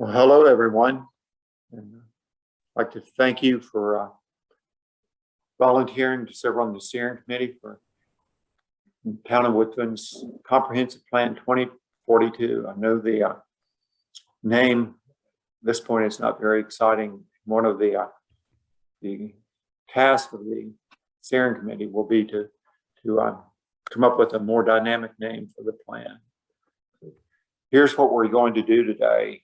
Well, hello, everyone. And I'd like to thank you for volunteering to serve on the steering committee for Town of Woodfin's Comprehensive Plan 2042. I know the name at this point is not very exciting. One of the tasks of the steering committee will be to come up with a more dynamic name for the plan. Here's what we're going to do today.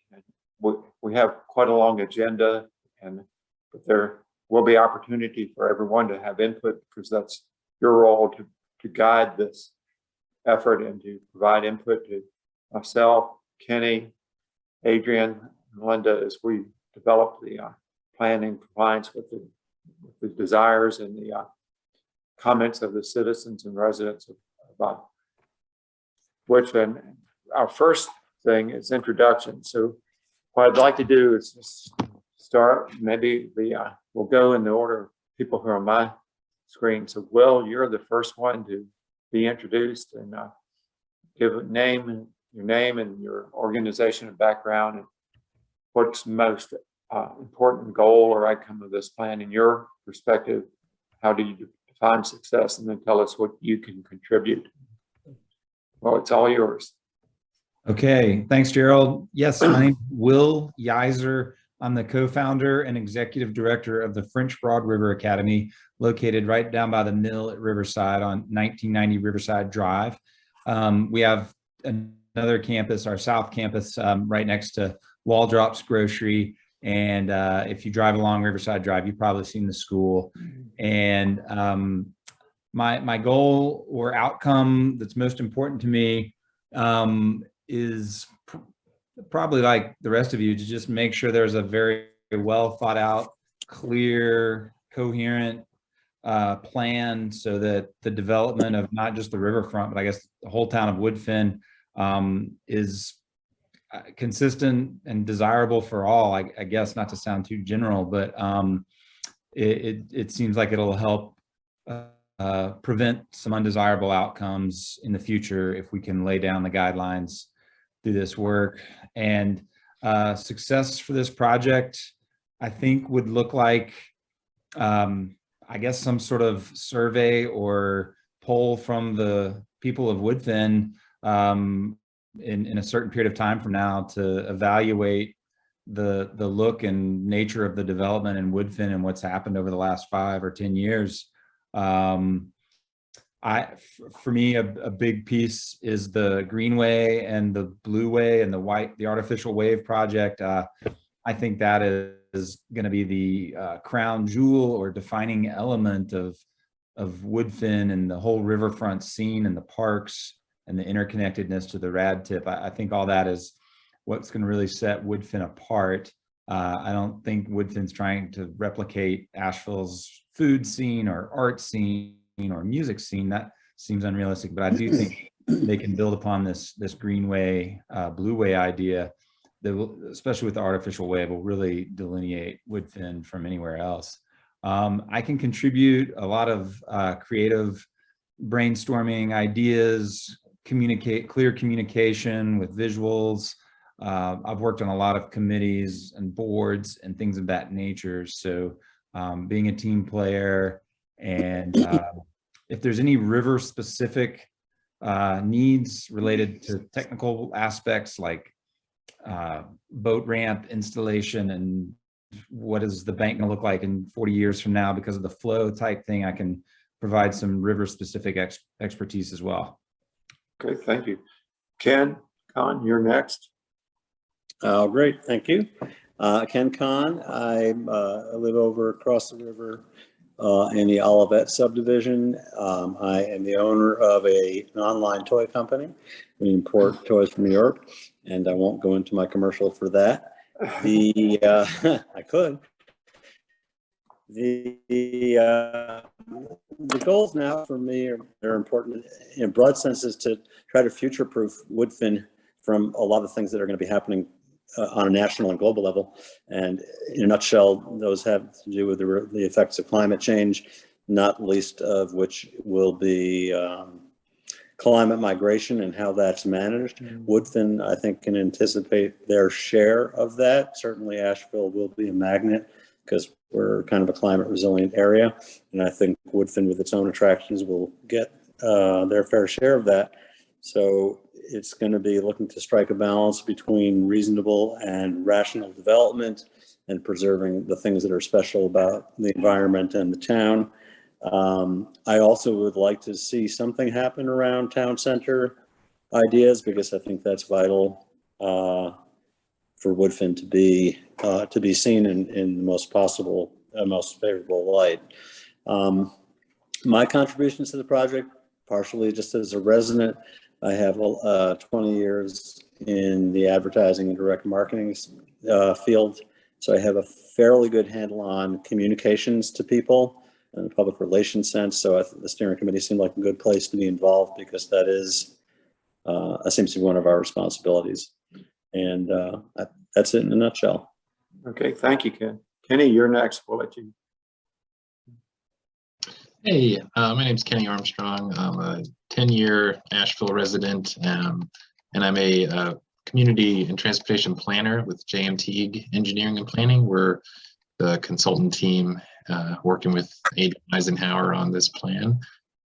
We have quite a long agenda, but there will be opportunity for everyone to have input, because that's your role to guide this effort and to provide input to myself, Kenny, Adrian, and Glenda as we develop the plan in compliance with the desires and the comments of the citizens and residents of Woodfin. Our first thing is introduction. So what I'd like to do is just start, maybe we'll go in the order of people who are on my screen. So Will, you're the first one to be introduced, and give your name and your organization and background, and what's most important goal or outcome of this plan in your perspective. How do you define success? And then tell us what you can contribute. Well, it's all yours. Okay, thanks, Gerald. Yes, my name is Will Yiser. I'm the co-founder and executive director of the French Broad River Academy, located right down by the mill at Riverside on 1990 Riverside Drive. We have another campus, our South Campus, right next to Waldrop's Grocery. And if you drive along Riverside Drive, you've probably seen the school. And my goal or outcome that's most important to me is probably, like the rest of you, to just make sure there's a very well thought out, clear, coherent plan, so that the development of not just the riverfront, but I guess the whole town of Woodfin is consistent and desirable for all. I guess, not to sound too general, but it seems like it'll help prevent some undesirable outcomes in the future if we can lay down the guidelines through this work. And success for this project, I think, would look like, I guess, some sort of survey or poll from the people of Woodfin in a certain period of time from now, to evaluate the look and nature of the development in Woodfin and what's happened over the last 5 or 10 years. For me, a big piece is the Greenway and the Blueway and the artificial wave project. I think that is going to be the crown jewel or defining element of Woodfin and the whole riverfront scene and the parks and the interconnectedness to the rad tip. I think all that is what's going to really set Woodfin apart. I don't think Woodfin's trying to replicate Asheville's food scene or art scene or music scene. That seems unrealistic, but I do think they can build upon this Greenway, Blueway idea that will, especially with the artificial wave, will really delineate Woodfin from anywhere else. I can contribute a lot of creative brainstorming ideas, clear communication with visuals. I've worked on a lot of committees and boards and things of that nature. So being a team player, and if there's any river specific needs related to technical aspects, like boat ramp installation and what is the bank going to look like in 40 years from now because of the flow type thing, I can provide some river specific expertise as well. Okay, thank you. Ken Kahn, you're next. Great, thank you. Ken Kahn. I live over across the river in the Olivet subdivision. I am the owner of an online toy company. We import toys from New York, and I won't go into my commercial for that. I could. The goals now for me are important in broad senses to try to future-proof Woodfin from a lot of things that are going to be happening on a national and global level. And in a nutshell, those have to do with the effects of climate change, not least of which will be climate migration and how that's managed. Woodfin, I think, can anticipate their share of that. Certainly Asheville will be a magnet because we're kind of a climate resilient area. And I think Woodfin with its own attractions will get their fair share of that. So it's going to be looking to strike a balance between reasonable and rational development and preserving the things that are special about the environment and the town. I also would like to see something happen around town center ideas, because I think that's vital for Woodfin to be seen in the most possible, most favorable light. My contributions to the project, partially just as a resident, I have 20 years in the advertising and direct marketing field, so I have a fairly good handle on communications to people in the public relations sense. So I think the steering committee seemed like a good place to be involved, because that seems to be one of our responsibilities. And that's it in a nutshell. Okay, thank you, Ken. Kenny, you're next. We'll let you. Hey, my name's Kenny Armstrong. I'm a 10-year Asheville resident, and I'm a community and transportation planner with JM Teague Engineering and Planning. We're the consultant team working with Adrian Eisenhower on this plan.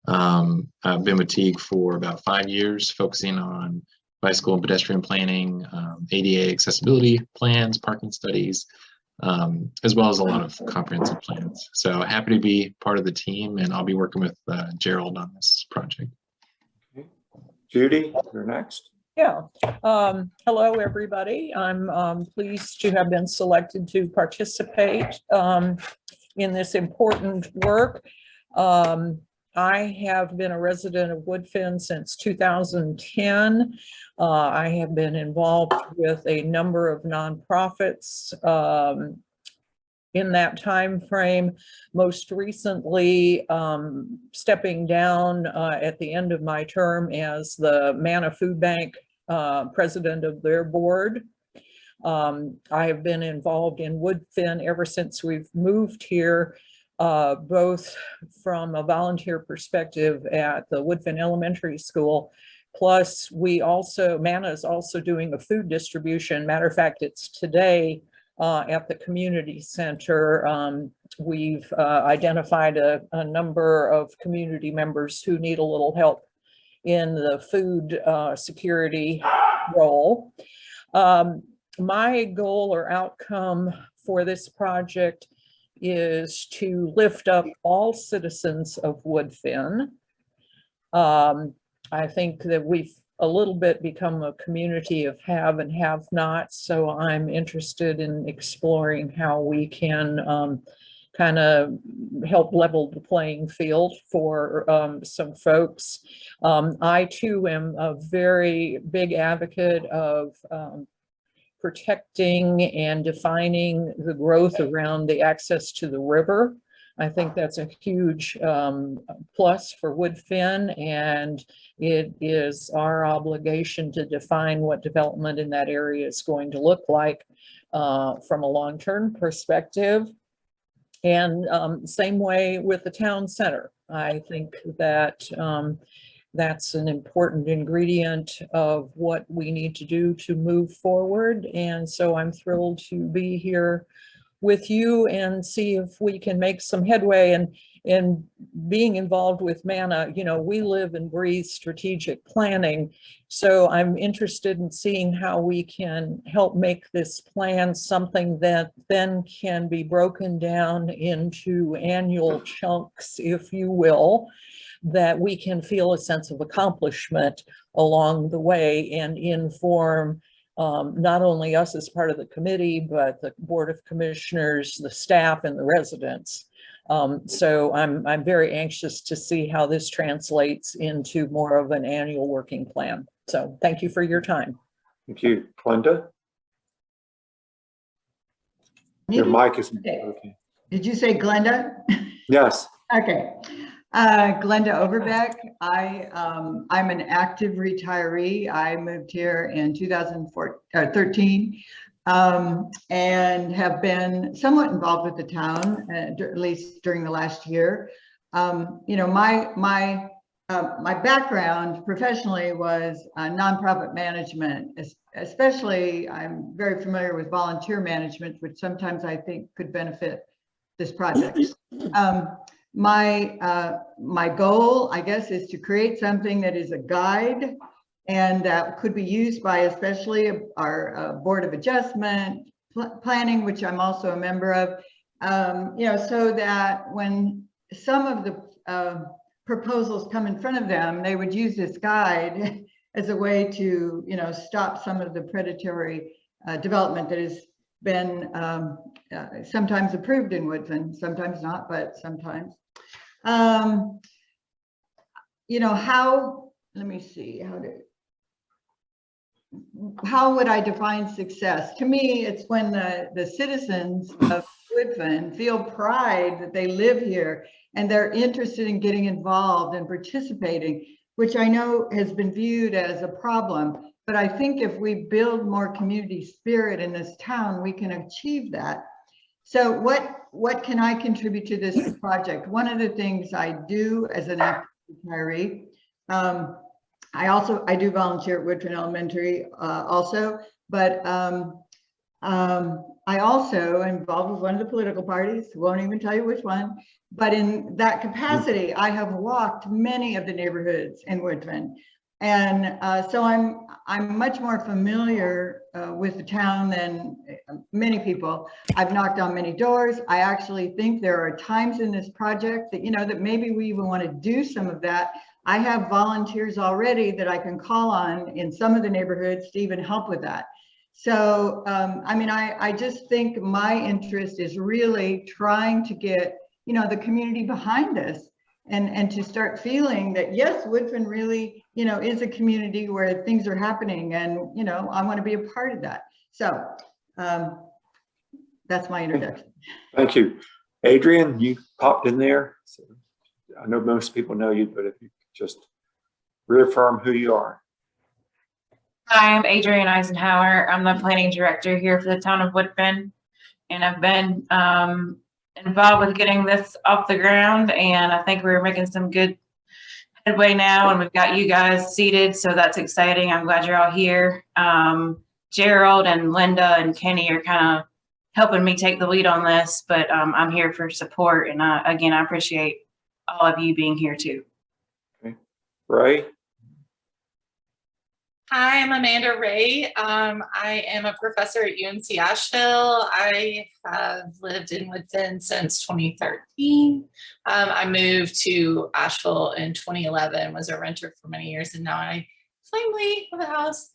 I've been with Teague for about 5 years, focusing on bicycle and pedestrian planning, ADA accessibility plans, parking studies, as well as a lot of comprehensive plans. So happy to be part of the team, and I'll be working with Gerald on this project. Okay. Judy, you're next. Yeah. Hello, everybody. I'm pleased to have been selected to participate in this important work. I have been a resident of Woodfin since 2010. I have been involved with a number of nonprofits in that time frame, most recently stepping down at the end of my term as the Manna Food Bank president of their board. I have been involved in Woodfin ever since we've moved here, both from a volunteer perspective at the Woodfin Elementary School. Plus, Manna is also doing a food distribution. Matter of fact, it's today at the community center. We've identified a number of community members who need a little help in the food security role. My goal or outcome for this project is to lift up all citizens of Woodfin. I think that we've a little bit become a community of have and have not, so I'm interested in exploring how we can kind of help level the playing field for some folks. I too am a very big advocate of protecting and defining the growth around the access to the river. I think that's a huge plus for Woodfin, and it is our obligation to define what development in that area is going to look like from a long-term perspective. And same way with the town center. I think that that's an important ingredient of what we need to do to move forward. And so I'm thrilled to be here with you and see if we can make some headway. And being involved with Manna, you know, we live and breathe strategic planning. So I'm interested in seeing how we can help make this plan something that then can be broken down into annual chunks, if you will, that we can feel a sense of accomplishment along the way and inform not only us as part of the committee, but the Board of Commissioners, the staff, and the residents. So I'm very anxious to see how this translates into more of an annual working plan. So thank you for your time. Thank you. Glenda? Your mic is okay. Did you say Glenda? Yes. Okay. Glenda Overback. I'm an active retiree. I moved here in 2013 and have been somewhat involved with the town, at least during the last year. You know, my my background professionally was nonprofit management, especially I'm very familiar with volunteer management, which sometimes I think could benefit this project. My goal, I guess, is to create something that is a guide and that could be used by especially our Board of Adjustment, Planning, which I'm also a member of, so that when some of the proposals come in front of them, they would use this guide as a way to, stop some of the predatory development that has been sometimes approved in Woodfin, sometimes not, but sometimes. Let me see, how would I define success? To me, it's when the citizens of Woodfin feel pride that they live here and they're interested in getting involved and participating, which I know has been viewed as a problem. But I think if we build more community spirit in this town, we can achieve that. So what can I contribute to this project? One of the things I do as an active retiree, I do volunteer at Woodfin Elementary also, but I also am involved with one of the political parties, won't even tell you which one, but in that capacity, I have walked many of the neighborhoods in Woodfin. And so I'm much more familiar with the town than many people. I've knocked on many doors. I actually think there are times in this project that, that maybe we even want to do some of that. I have volunteers already that I can call on in some of the neighborhoods to even help with that. So, I just think my interest is really trying to get, the community behind us and to start feeling that, yes, Woodfin really, is a community where things are happening and, I want to be a part of that. So that's my introduction. Thank you. Adrian, you popped in there. So I know most people know you, but if you could just reaffirm who you are. Hi, I'm Adrienne Eisenhower. I'm the planning director here for the town of Woodfin, and I've been involved with getting this off the ground, and I think we're making some good headway now, and we've got you guys seated, so that's exciting. I'm glad you're all here. Gerald and Linda and Kenny are kind of helping me take the lead on this, but I'm here for support, and again, I appreciate all of you being here too. Okay. Ray? Hi, I'm Amanda Ray. I am a professor at UNC Asheville. I have lived in Woodfin since 2013. I moved to Asheville in 2011, was a renter for many years, and now I finally have a house.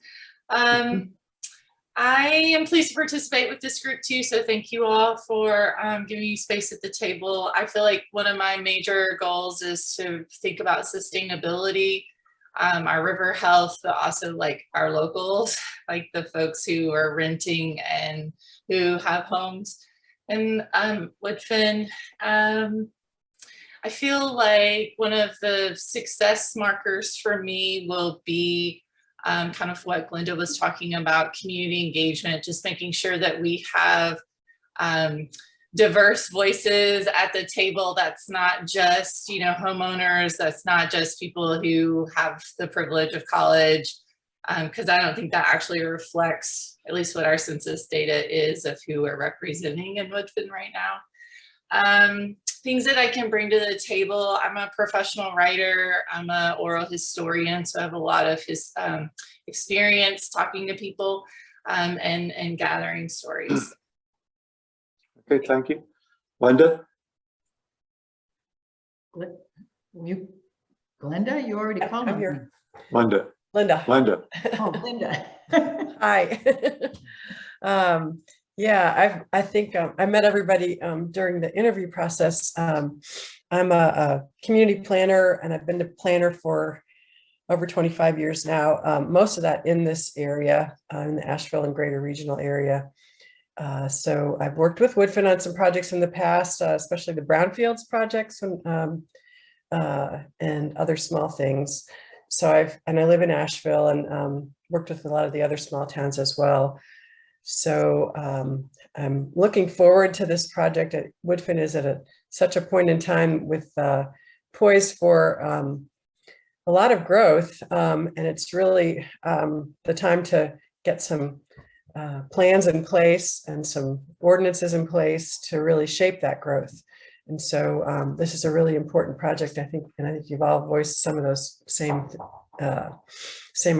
I am pleased to participate with this group too, so thank you all for giving me space at the table. I feel like one of my major goals is to think about sustainability. Our river health, but also like our locals, like the folks who are renting and who have homes. And Woodfin, I feel like one of the success markers for me will be kind of what Glenda was talking about, community engagement, just making sure that we have diverse voices at the table. That's not just, homeowners. That's not just people who have the privilege of college, because I don't think that actually reflects at least what our census data is of who we're representing in Woodfin right now. Things that I can bring to the table. I'm a professional writer. I'm an oral historian, so I have a lot of experience talking to people and gathering stories. Okay, thank you. Linda? Glenda, you already called I'm me. here. Linda. Linda. Linda. Oh, Linda. Hi. Yeah, I think I met everybody during the interview process. I'm a community planner, and I've been a planner for over 25 years now, most of that in this area, in the Asheville and greater regional area. So I've worked with Woodfin on some projects in the past, especially the brownfields projects and other small things. So I live in Asheville and worked with a lot of the other small towns as well. So I'm looking forward to this project. Woodfin is at such a point in time with poised for a lot of growth, and it's really the time to get some plans in place and some ordinances in place to really shape that growth. And so this is a really important project, I think, and I think you've all voiced some of those same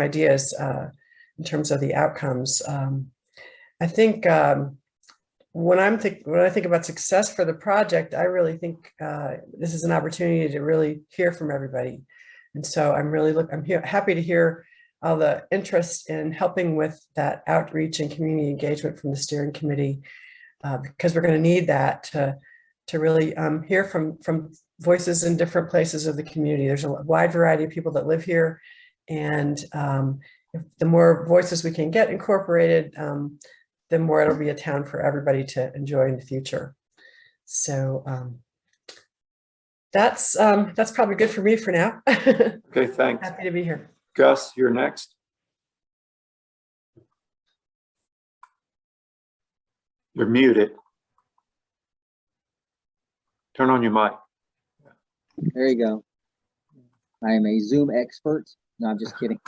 ideas in terms of the outcomes. I think when I think about success for the project, I really think this is an opportunity to really hear from everybody. And so I'm happy to hear all the interest in helping with that outreach and community engagement from the steering committee, because we're going to need that to really hear from voices in different places of the community. There's a wide variety of people that live here, and the more voices we can get incorporated, the more it'll be a town for everybody to enjoy in the future. So that's probably good for me for now. Okay, thanks. Happy to be here. Gus, you're next. You're muted. Turn on your mic. There you go. I am a Zoom expert. No, I'm just kidding.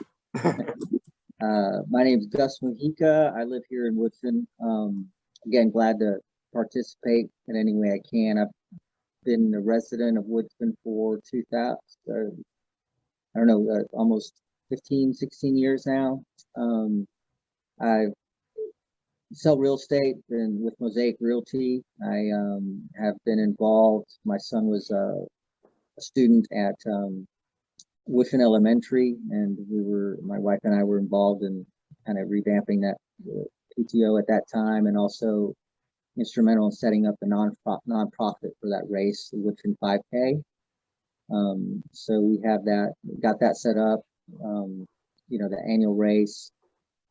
My name is Dustin Hika. I live here in Woodfin. Again, glad to participate in any way I can. I've been a resident of Woodfin for 2000, I don't know, almost 15, 16 years now. I sell real estate and with Mosaic Realty. I have been involved. My son was a student at Woodfin Elementary, and my wife and I were involved in kind of revamping that PTO at that time, and also instrumental in setting up the nonprofit for that race, the Woodfin 5K. So we have got that set up. The annual race,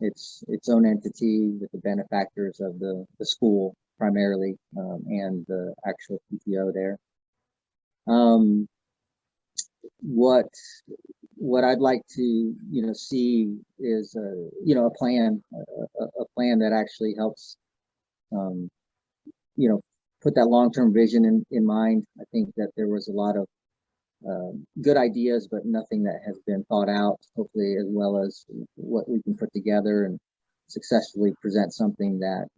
it's its own entity with the benefactors of the school primarily, and the actual PTO there. What I'd like to see is a plan that actually helps put that long-term vision in mind. I think that there was a lot of good ideas, but nothing that has been thought out, hopefully, as well as what we can put together and successfully present something that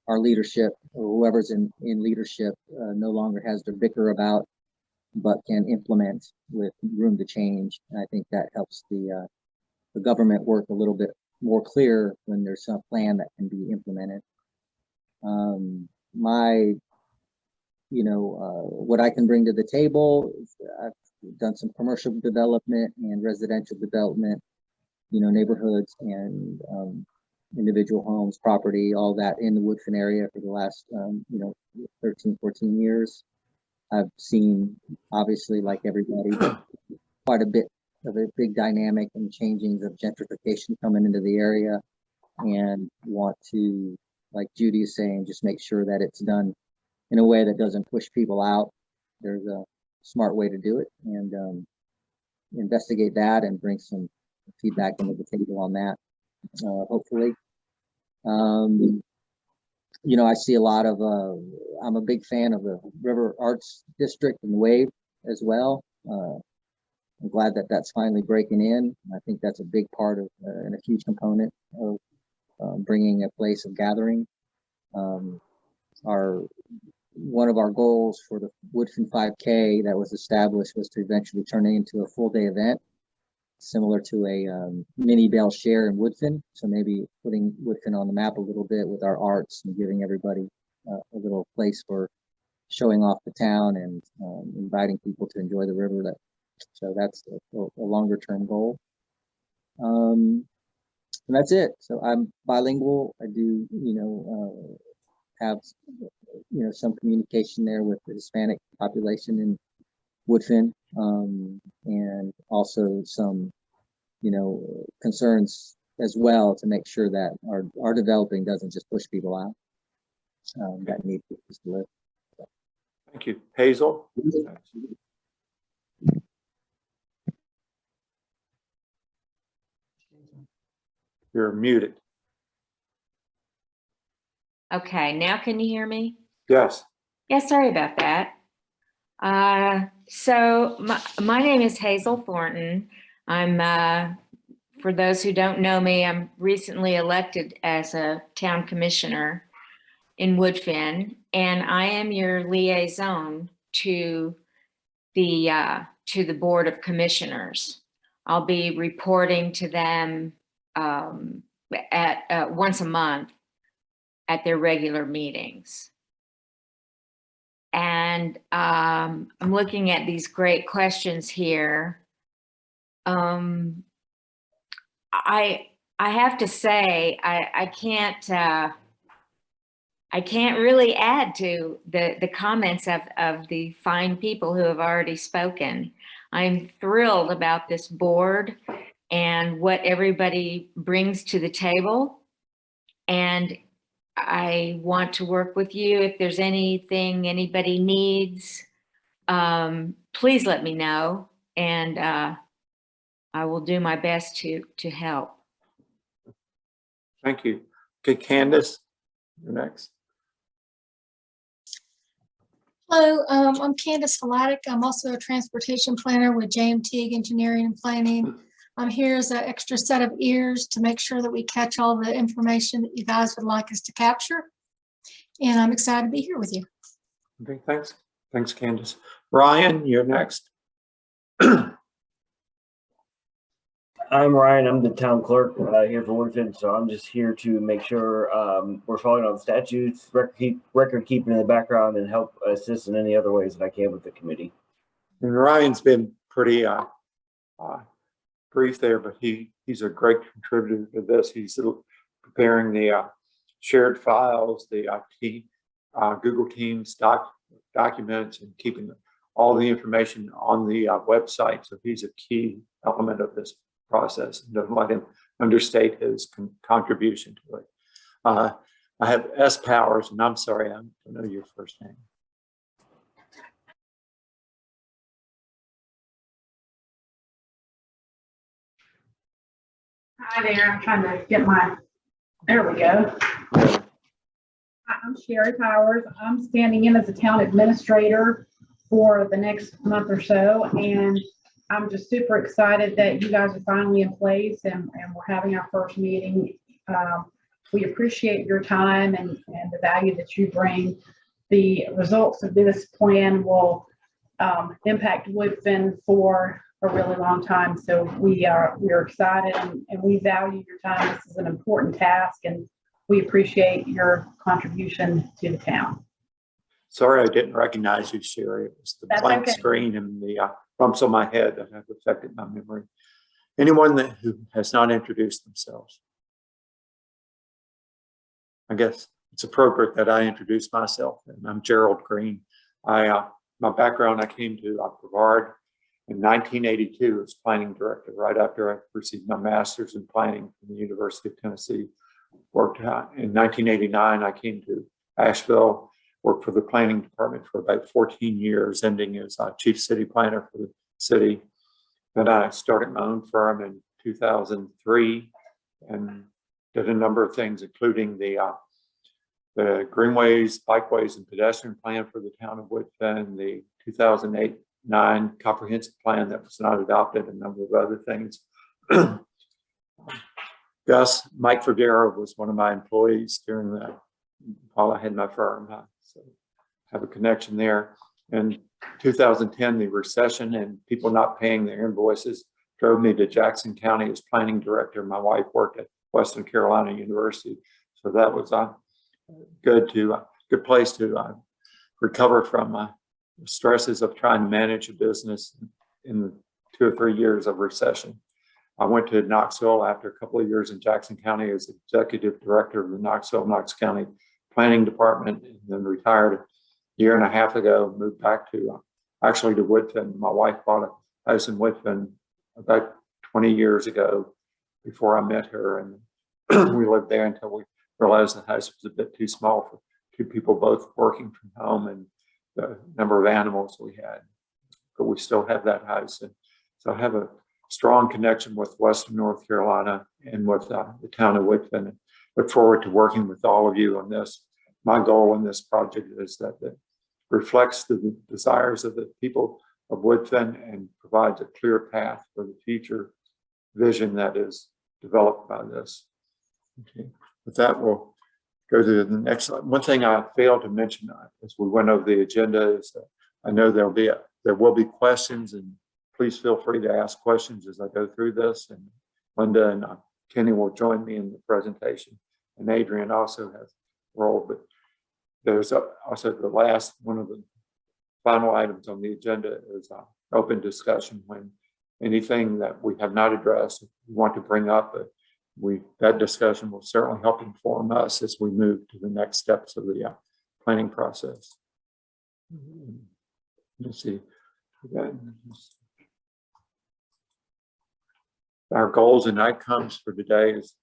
our leadership, or whoever's in leadership, no longer has to bicker about, but can implement with room to change. And I think that helps the government work a little bit more clear when there's some plan that can be implemented. What I can bring to the table, I've done some commercial development and residential development, neighborhoods and individual homes, property, all that in the Woodfin area for the last 13, 14 years. I've seen, obviously, like everybody, quite a bit of a big dynamic and changings of gentrification coming into the area, and want to, like Judy is saying, just make sure that it's done in a way that doesn't push people out. There's a smart way to do it, and investigate that and bring some feedback into the table on that, hopefully. I see a lot of, I'm a big fan of the River Arts District and Wave as well. I'm glad that that's finally breaking in. I think that's a big part of, and a huge component of bringing a place of gathering. One of our goals for the Woodfin 5K that was established was to eventually turn it into a full day event, similar to a mini Bell Share in Woodfin. So maybe putting Woodfin on the map a little bit with our arts and giving everybody a little place for showing off the town and inviting people to enjoy the river. So that's a longer term goal. And that's it. So I'm bilingual. I do, have, some communication there with the Hispanic population in Woodfin, and also some, concerns as well to make sure that our developing doesn't just push people out that need places to live. Thank you. Hazel? You're muted. Okay, now can you hear me? Yes. Yeah, sorry about that. So my name is Hazel Thornton. I'm, for those who don't know me, I'm recently elected as a town commissioner in Woodfin, and I am your liaison to the Board of Commissioners. I'll be reporting to them at once a month at their regular meetings. And I'm looking at these great questions here. I have to say, I can't really add to the comments of the fine people who have already spoken. I'm thrilled about this board and what everybody brings to the table. And I want to work with you. If there's anything anybody needs, please let me know, and I will do my best to help. Thank you. Okay, Candace, you're next. Hello, I'm Candace Halatic. I'm also a transportation planner with JMT Engineering and Planning. I'm here as an extra set of ears to make sure that we catch all the information that you guys would like us to capture. And I'm excited to be here with you. Okay, thanks. Thanks, Candace. Ryan, you're next. I'm Ryan. I'm the town clerk here for Woodfin, so I'm just here to make sure we're following all the statutes, record keeping in the background, and help assist in any other ways that I can with the committee. And Ryan's been pretty brief there, but he's a great contributor to this. He's preparing the shared files, the Google Teams documents, and keeping all the information on the website. So he's a key element of this process, and don't let him understate his contribution to it. I have S. Powers, and I'm sorry, I don't know your first name. Hi there, I'm trying to get there we go. I'm Sherry Powers. I'm standing in as a town administrator for the next month or so, and I'm just super excited that you guys are finally in place and we're having our first meeting. We appreciate your time and the value that you bring. The results of this plan will impact Woodfin for a really long time. So we're excited and we value your time. This is an important task and we appreciate your contribution to the town. Sorry, I didn't recognize you, Sherry. It was the blank screen and the bumps on my head that have affected my memory. Anyone who has not introduced themselves? I guess it's appropriate that I introduce myself. And I'm Gerald Green. My background, I came to Brevard in 1982 as planning director, right after I received my master's in planning from the University of Tennessee. Worked in 1989, I came to Asheville, worked for the planning department for about 14 years, ending as chief city planner for the city. Then I started my own firm in 2003 and did a number of things, including the greenways, bikeways, and pedestrian plan for the town of Woodfin, the 2008-9 comprehensive plan that was not adopted, a number of other things. Mike Ferdera was one of my employees while I had my firm. So have a connection there. In 2010, the recession and people not paying their invoices drove me to Jackson County as planning director. My wife worked at Western Carolina University. So that was a good place to recover from the stresses of trying to manage a business in the 2 or 3 years of recession. I went to Knoxville after a couple of years in Jackson County as executive director of the Knox County Planning Department, and then retired a year and a half ago, moved back to Woodfin. My wife bought a house in Woodfin about 20 years ago before I met her, and we lived there until we realized the house was a bit too small for 2 people both working from home and the number of animals we had. But we still have that house, and so I have a strong connection with Western North Carolina and with the town of Woodfin. Look forward to working with all of you on this. My goal in this project is that reflects the desires of the people of Woodfin and provides a clear path for the future vision that is developed by this. Okay. With that, we'll go to the next slide. One thing I failed to mention as we went over the agenda is that I know there will be questions, and please feel free to ask questions as I go through this. And Linda and Kenny will join me in the presentation, and Adrian also has a role. But there's also the last one of the final items on the agenda is open discussion. When anything that we have not addressed, we want to bring up, that discussion will certainly help inform us as we move to the next steps of the planning process. Let's see. Our goals and outcomes for today is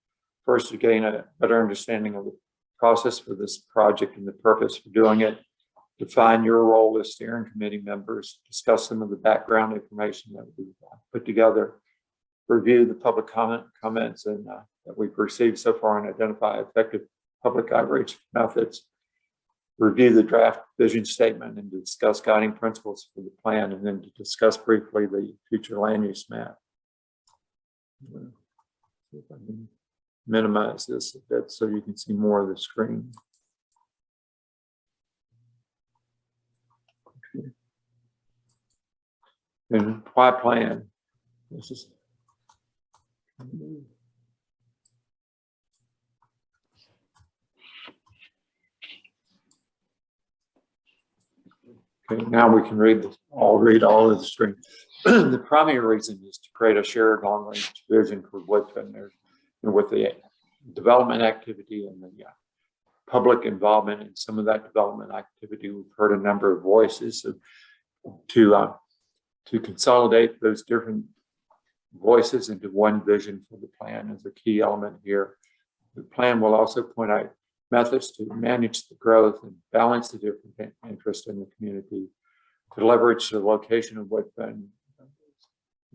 first to gain a better understanding of the process for this project and the purpose for doing it. Define your role as steering committee members, discuss some of the background information that we've put together, review the public comments and that we've received so far, and identify effective public outreach methods, review the draft vision statement and discuss guiding principles for the plan, and then to discuss briefly the future land use map. See if I can minimize this a bit so you can see more of the screen. And why plan? This is okay. Now we can read this. I'll read all of the screen. The primary reason is to create a shared long-range vision for Woodfin. There's, with the development activity and the public involvement in some of that development activity, we've heard a number of voices to consolidate those different voices into one vision for the plan is a key element here. The plan will also point out methods to manage the growth and balance the different interests in the community, to leverage the location of Woodfin.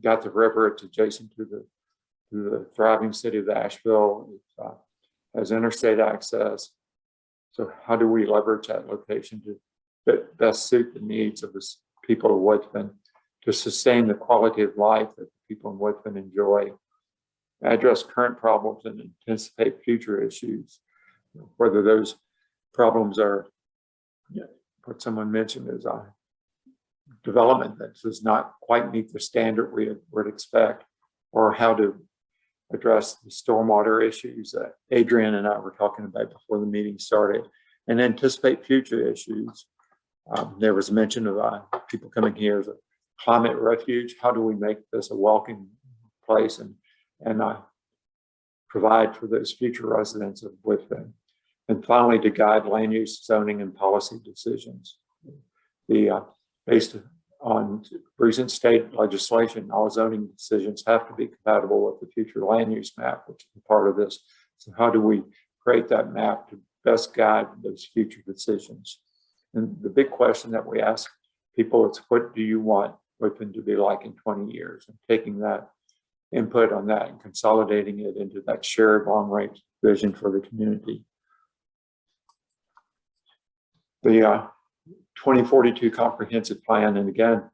Got the river, it's adjacent to the thriving city of Asheville. It has interstate access. So how do we leverage that location to best suit the needs of the people of Woodfin, to sustain the quality of life that the people in Woodfin enjoy, address current problems and anticipate future issues, whether those problems are what someone mentioned is development that does not quite meet the standard we would expect, or how to address the stormwater issues that Adrian and I were talking about before the meeting started, and anticipate future issues. There was mention of people coming here as a climate refuge. How do we make this a welcoming place and provide for those future residents of Woodfin? And finally, to guide land use, zoning, and policy decisions. Based on recent state legislation, all zoning decisions have to be compatible with the future land use map, which is a part of this. So how do we create that map to best guide those future decisions? And the big question that we ask people is, what do you want Woodfin to be like in 20 years? And taking that input on that and consolidating it into that shared long-range vision for the community. The 2042 comprehensive plan, and again,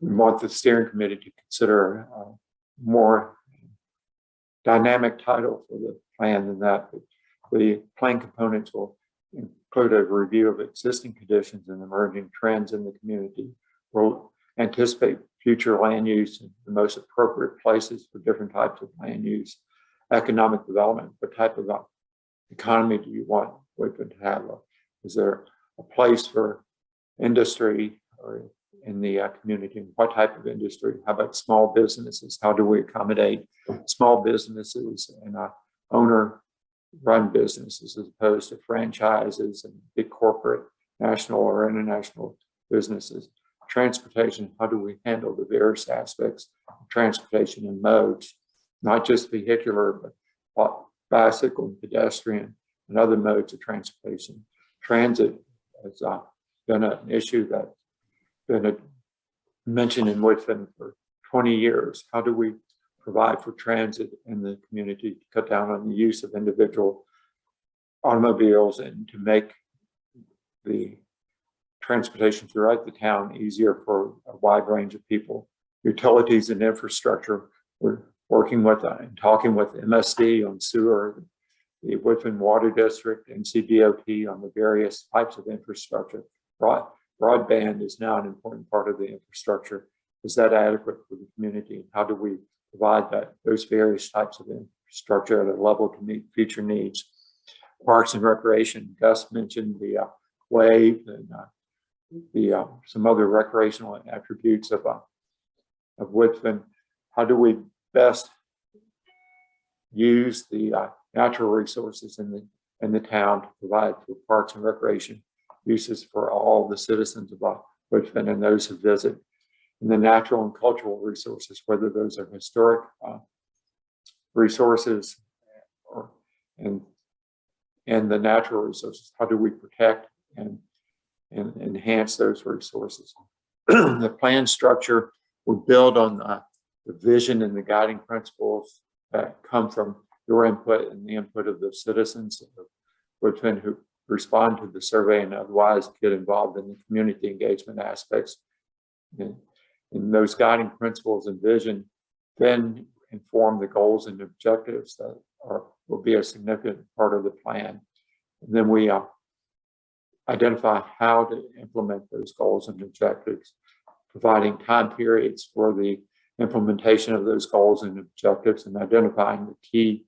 we want the steering committee to consider a more dynamic title for the plan than that. The plan components will include a review of existing conditions and emerging trends in the community. We'll anticipate future land use and the most appropriate places for different types of land use, economic development. What type of economy do you want Woodfin to have? Is there a place for industry or in the community? What type of industry? How about small businesses? How do we accommodate small businesses and owner-run businesses as opposed to franchises and big corporate, national or international businesses? Transportation, how do we handle the various aspects of transportation and modes, not just vehicular, but bicycle and pedestrian and other modes of transportation? Transit has been an issue that's been mentioned in Woodfin for 20 years. How do we provide for transit in the community to cut down on the use of individual automobiles and to make the transportation throughout the town easier for a wide range of people. Utilities and infrastructure, we're working with and talking with MSD on sewer, the Woodfin Water District, and CDOT on the various types of infrastructure. Broadband is now an important part of the infrastructure. Is that adequate for the community? How do we provide those various types of infrastructure at a level to meet future needs? Parks and recreation, Gus mentioned the wave and some other recreational attributes of Woodfin. How do we best use the natural resources in the town to provide for parks and recreation uses for all the citizens of Woodfin and those who visit? And the natural and cultural resources, whether those are historic resources and the natural resources, how do we protect and enhance those resources? The plan structure will build on the vision and the guiding principles that come from your input and the input of the citizens of Woodfin who respond to the survey and otherwise get involved in the community engagement aspects. And those guiding principles and vision then inform the goals and objectives that will be a significant part of the plan. And then we identify how to implement those goals and objectives, providing time periods for the implementation of those goals and objectives, and identifying the key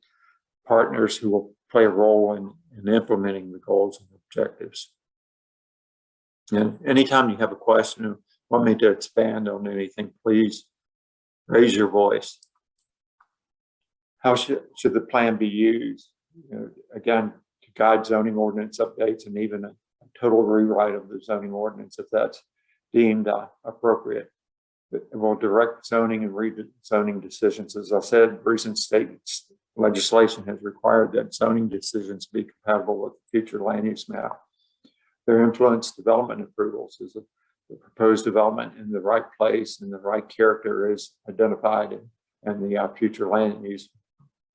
partners who will play a role in implementing the goals and objectives. And anytime you have a question or want me to expand on anything, please raise your voice. How should the plan be used? Again, to guide zoning ordinance updates and even a total rewrite of the zoning ordinance if that's deemed appropriate. It will direct zoning and rezoning decisions. As I said, recent state legislation has required that zoning decisions be compatible with the future land use map. Their influence development approvals is the proposed development in the right place and the right character is identified in the future land use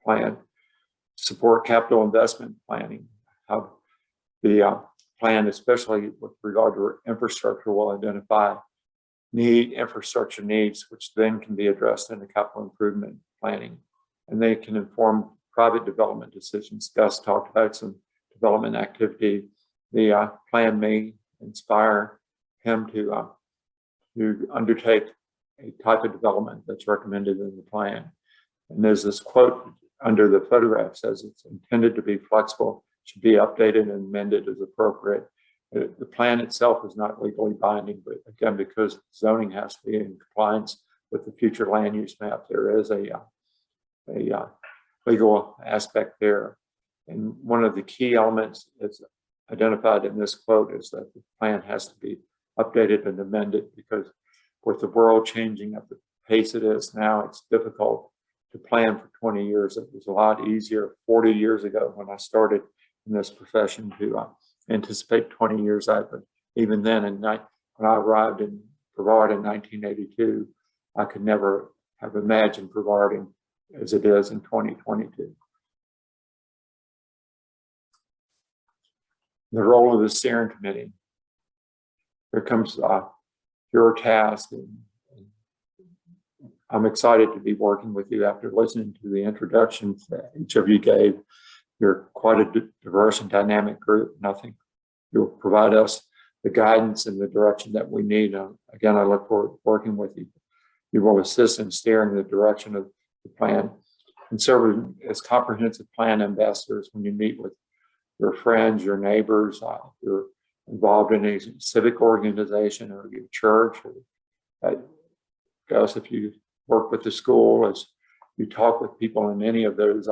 plan. Support capital investment planning. How the plan, especially with regard to infrastructure, will identify infrastructure needs, which then can be addressed in the capital improvement planning. And they can inform private development decisions. Gus talked about some development activity. The plan may inspire him to undertake a type of development that's recommended in the plan. And there's this quote under the photograph says it's intended to be flexible, should be updated and amended as appropriate. The plan itself is not legally binding, but again, because zoning has to be in compliance with the future land use map, there is a legal aspect there. And one of the key elements that's identified in this quote is that the plan has to be updated and amended because with the world changing at the pace it is now, it's difficult to plan for 20 years. It was a lot easier 40 years ago when I started in this profession to anticipate 20 years out. But even then, when I arrived in Brevard in 1982, I could never have imagined Brevard as it is in 2022. The role of the steering committee. Here comes your task. And I'm excited to be working with you after listening to the introductions that each of you gave. You're quite a diverse and dynamic group, and I think you'll provide us the guidance and the direction that we need. Again, I look forward to working with you. You will assist in steering the direction of the plan and serve as comprehensive plan ambassadors when you meet with your friends, your neighbors, you're involved in a civic organization or your church. Gus, if you work with the school, as you talk with people in any of those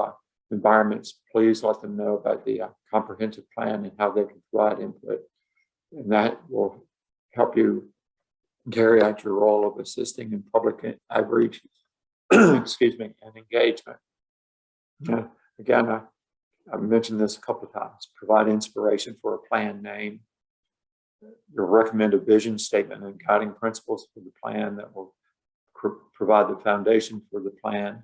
environments, please let them know about the comprehensive plan and how they can provide input. And that will help you carry out your role of assisting in public outreach, excuse me, and engagement. Again, I mentioned this a couple of times, provide inspiration for a plan name. You'll recommend a vision statement and guiding principles for the plan that will provide the foundation for the plan.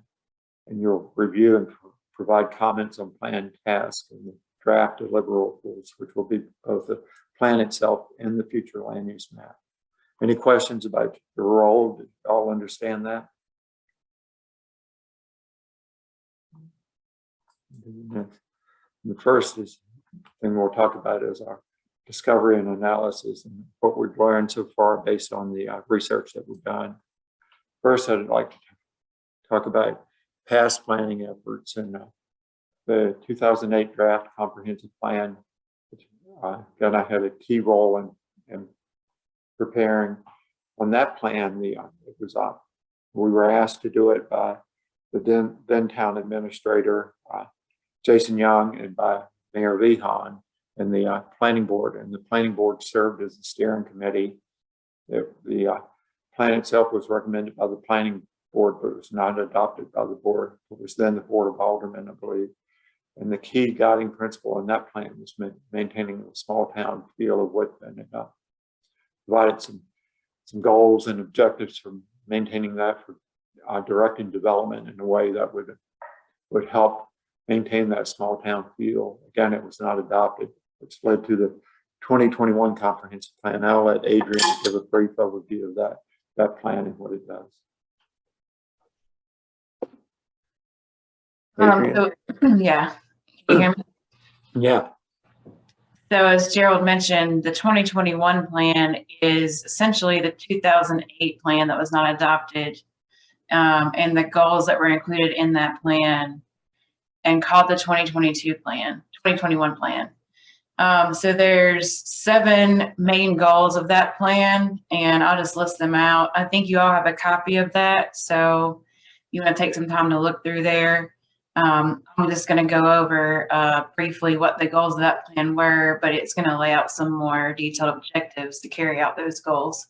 And you'll review and provide comments on plan tasks and the draft deliverables, which will be both a plan itself in the future land use map. Any questions about your role? Did you all understand that? The first thing we'll talk about is our discovery and analysis and what we've learned so far based on the research that we've done. First, I'd like to talk about past planning efforts and the 2008 draft comprehensive plan. Again, I had a key role in preparing on that plan. We were asked to do it by the then town administrator, Jason Young, and by Mayor Vihan and the planning board. And the planning board served as the steering committee. The plan itself was recommended by the planning board, but it was not adopted by the board. It was then the Board of Aldermen, I believe. And the key guiding principle in that plan was maintaining the small town feel of Woodfin, and provided some goals and objectives for maintaining that, for directing development in a way that would help maintain that small town feel. Again, it was not adopted, which led to the 2021 comprehensive plan. I'll let Adrian give a brief overview of that plan and what it does. Yeah. Can you hear me? Yeah. So as Gerald mentioned, the 2021 plan is essentially the 2008 plan that was not adopted, and the goals that were included in that plan, and called the 2021 plan. So there's 7 main goals of that plan, and I'll just list them out. I think you all have a copy of that, so you want to take some time to look through there. I'm just going to go over briefly what the goals of that plan were, but it's going to lay out some more detailed objectives to carry out those goals.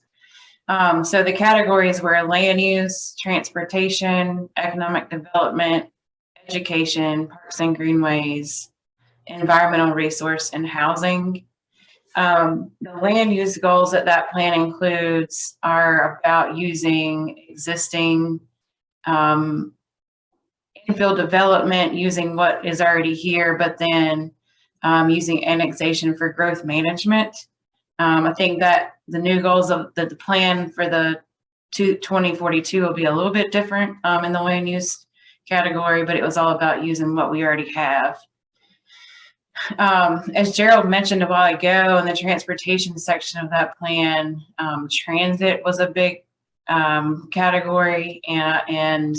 So the categories were land use, transportation, economic development, education, parks and greenways, environmental resource, and housing. The land use goals that that plan includes are about using existing infill development, using what is already here, but then using annexation for growth management. I think that the new goals of the plan for the 2042 will be a little bit different in the land use category, but it was all about using what we already have. As Gerald mentioned a while ago, in the transportation section of that plan, transit was a big category, and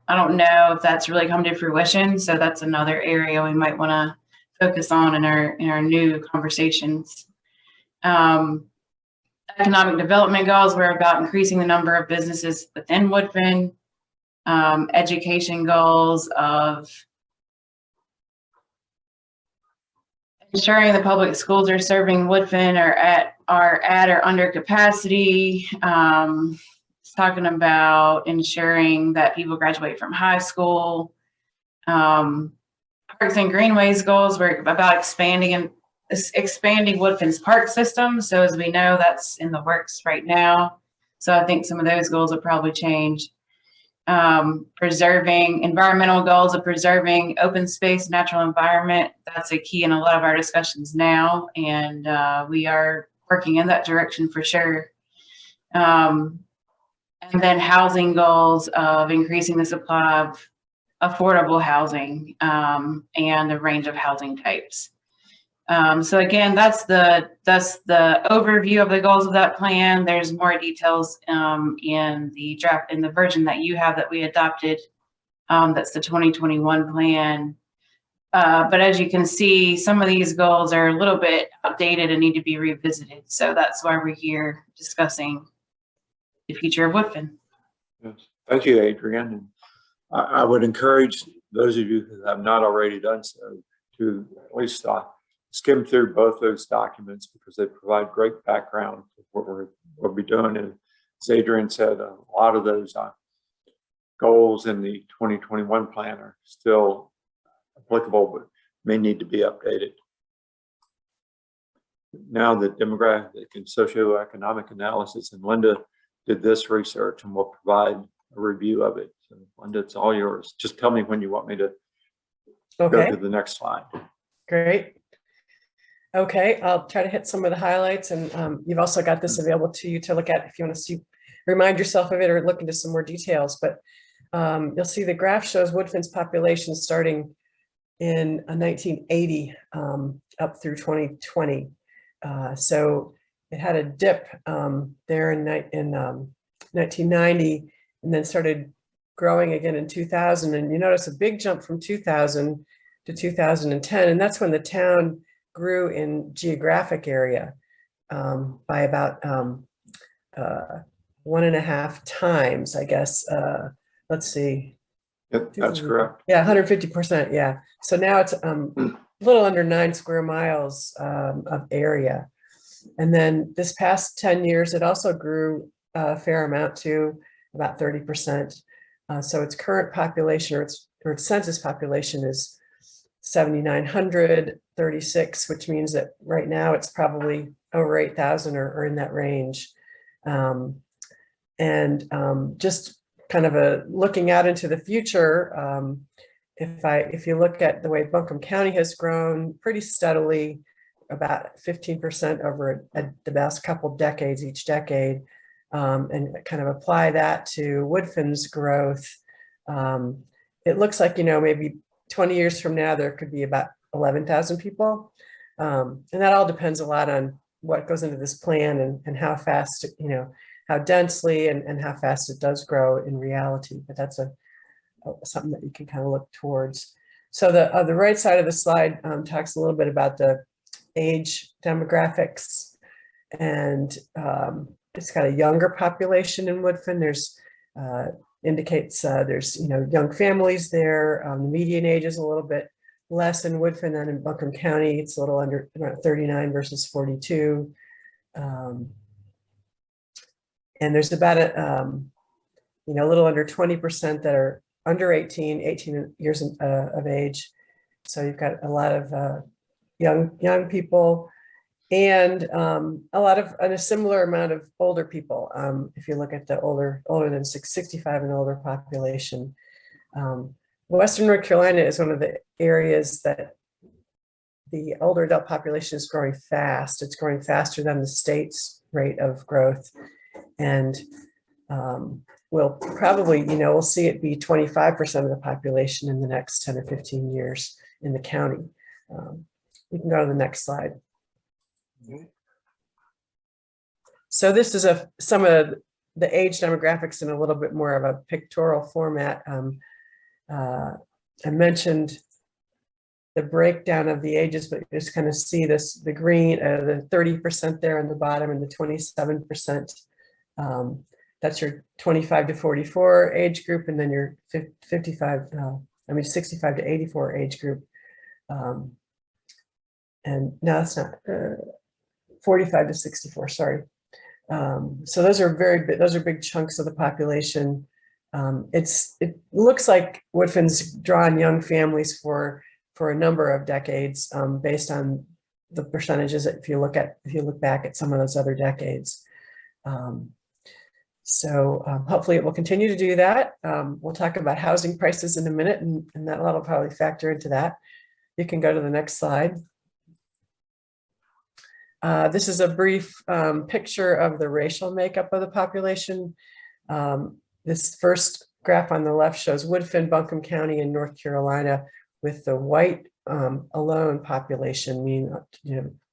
I don't know if that's really come to fruition. So that's another area we might want to focus on in our new conversations. Economic development goals were about increasing the number of businesses within Woodfin. Education goals of ensuring the public schools are serving Woodfin are at or under capacity. Talking about ensuring that people graduate from high school. Parks and greenways goals were about expanding Woodfin's park system. So as we know, that's in the works right now. So I think some of those goals will probably change. Preserving environmental goals of preserving open space, natural environment. That's a key in a lot of our discussions now, and we are working in that direction for sure. And then housing goals of increasing the supply of affordable housing and a range of housing types. So again, that's the overview of the goals of that plan. There's more details in the draft, in the version that you have that we adopted. That's the 2021 plan. But as you can see, some of these goals are a little bit outdated and need to be revisited. So that's why we're here discussing the future of Woodfin. Yes. Thank you, Adrian. And I would encourage those of you who have not already done so to at least skim through both those documents, because they provide great background for what we're doing. And as Adrian said, a lot of those goals in the 2021 plan are still applicable, but may need to be updated. Now the demographic and socioeconomic analysis, and Glenda did this research and will provide a review of it. So Glenda, it's all yours. Just tell me when you want me to go to the next slide. Great. Okay, I'll try to hit some of the highlights, and you've also got this available to you to look at if you want to see, remind yourself of it or look into some more details. But you'll see the graph shows Woodfin's population starting in 1980 up through 2020. So it had a dip there in 1990, and then started growing again in 2000. And you notice a big jump from 2000 to 2010, and that's when the town grew in geographic area by about 1.5 times, I guess. Let's see. Yep, that's correct. Yeah, 150%. Yeah. So now it's a little under 9 square miles of area. And then this past 10 years, it also grew a fair amount to about 30%. So its current population, or its census population, is 7,936, which means that right now it's probably over 8,000 or in that range. Just kind of looking out into the future, if you look at the way Buncombe County has grown pretty steadily, about 15% over the past couple decades, each decade, and kind of apply that to Woodfin's growth, it looks like, maybe 20 years from now, there could be about 11,000 people. And that all depends a lot on what goes into this plan and how fast, how densely and how fast it does grow in reality. But that's something that you can kind of look towards. So the right side of the slide talks a little bit about the age demographics, and it's got a younger population in Woodfin. There's indicates there's young families there. The median age is a little bit less in Woodfin than in Buncombe County. It's a little under around 39 versus 42. And there's about a little under 20% that are under 18 years of age. So you've got a lot of young people, and a similar amount of older people. If you look at the older than 65 and older population. Western North Carolina is one of the areas that the older adult population is growing fast. It's growing faster than the state's rate of growth. And we'll probably, we'll see it be 25% of the population in the next 10 or 15 years in the county. You can go to the next slide. So this is some of the age demographics in a little bit more of a pictorial format. I mentioned the breakdown of the ages, but you just kind of see the green, the 30% there on the bottom, and the 27%. That's your 25 to 44 age group, and then your 65 to 84 age group. And no, it's not 45 to 64. Sorry. So those are big chunks of the population. It looks like Woodfin's drawn young families for a number of decades, based on the percentages. If you look back at some of those other decades. Hopefully it will continue to do that. We'll talk about housing prices in a minute, and that'll probably factor into that. You can go to the next slide. This is a brief picture of the racial makeup of the population. This first graph on the left shows Woodfin, Buncombe County in North Carolina, with the white alone population, meaning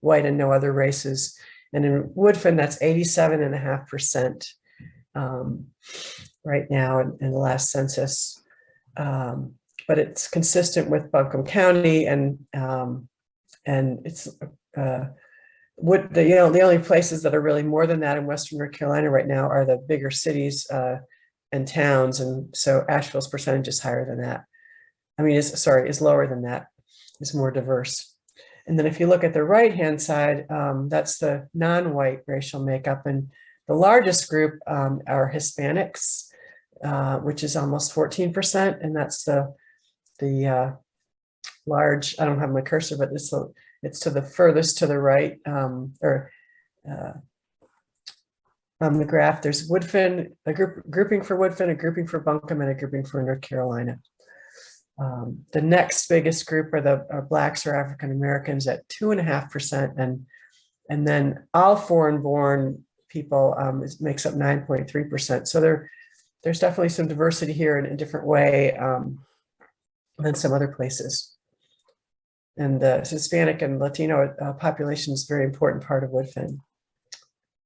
white and no other races. And in Woodfin, that's 87.5% right now in the last census. But it's consistent with Buncombe County, and it's the only places that are really more than that in Western North Carolina right now are the bigger cities and towns, and so Asheville's percentage is higher than that. Is lower than that. It's more diverse. And then if you look at the right-hand side, that's the non-white racial makeup, and the largest group are Hispanics, which is almost 14%, and that's the large. I don't have my cursor, but it's to the furthest to the right, on the graph. There's Woodfin, a grouping for Woodfin, a grouping for Buncombe, and a grouping for North Carolina. The next biggest group are Blacks or African Americans at 2.5%, and then all foreign-born people makes up 9.3%. So there's definitely some diversity here in a different way than some other places. And the Hispanic and Latino population is a very important part of Woodfin.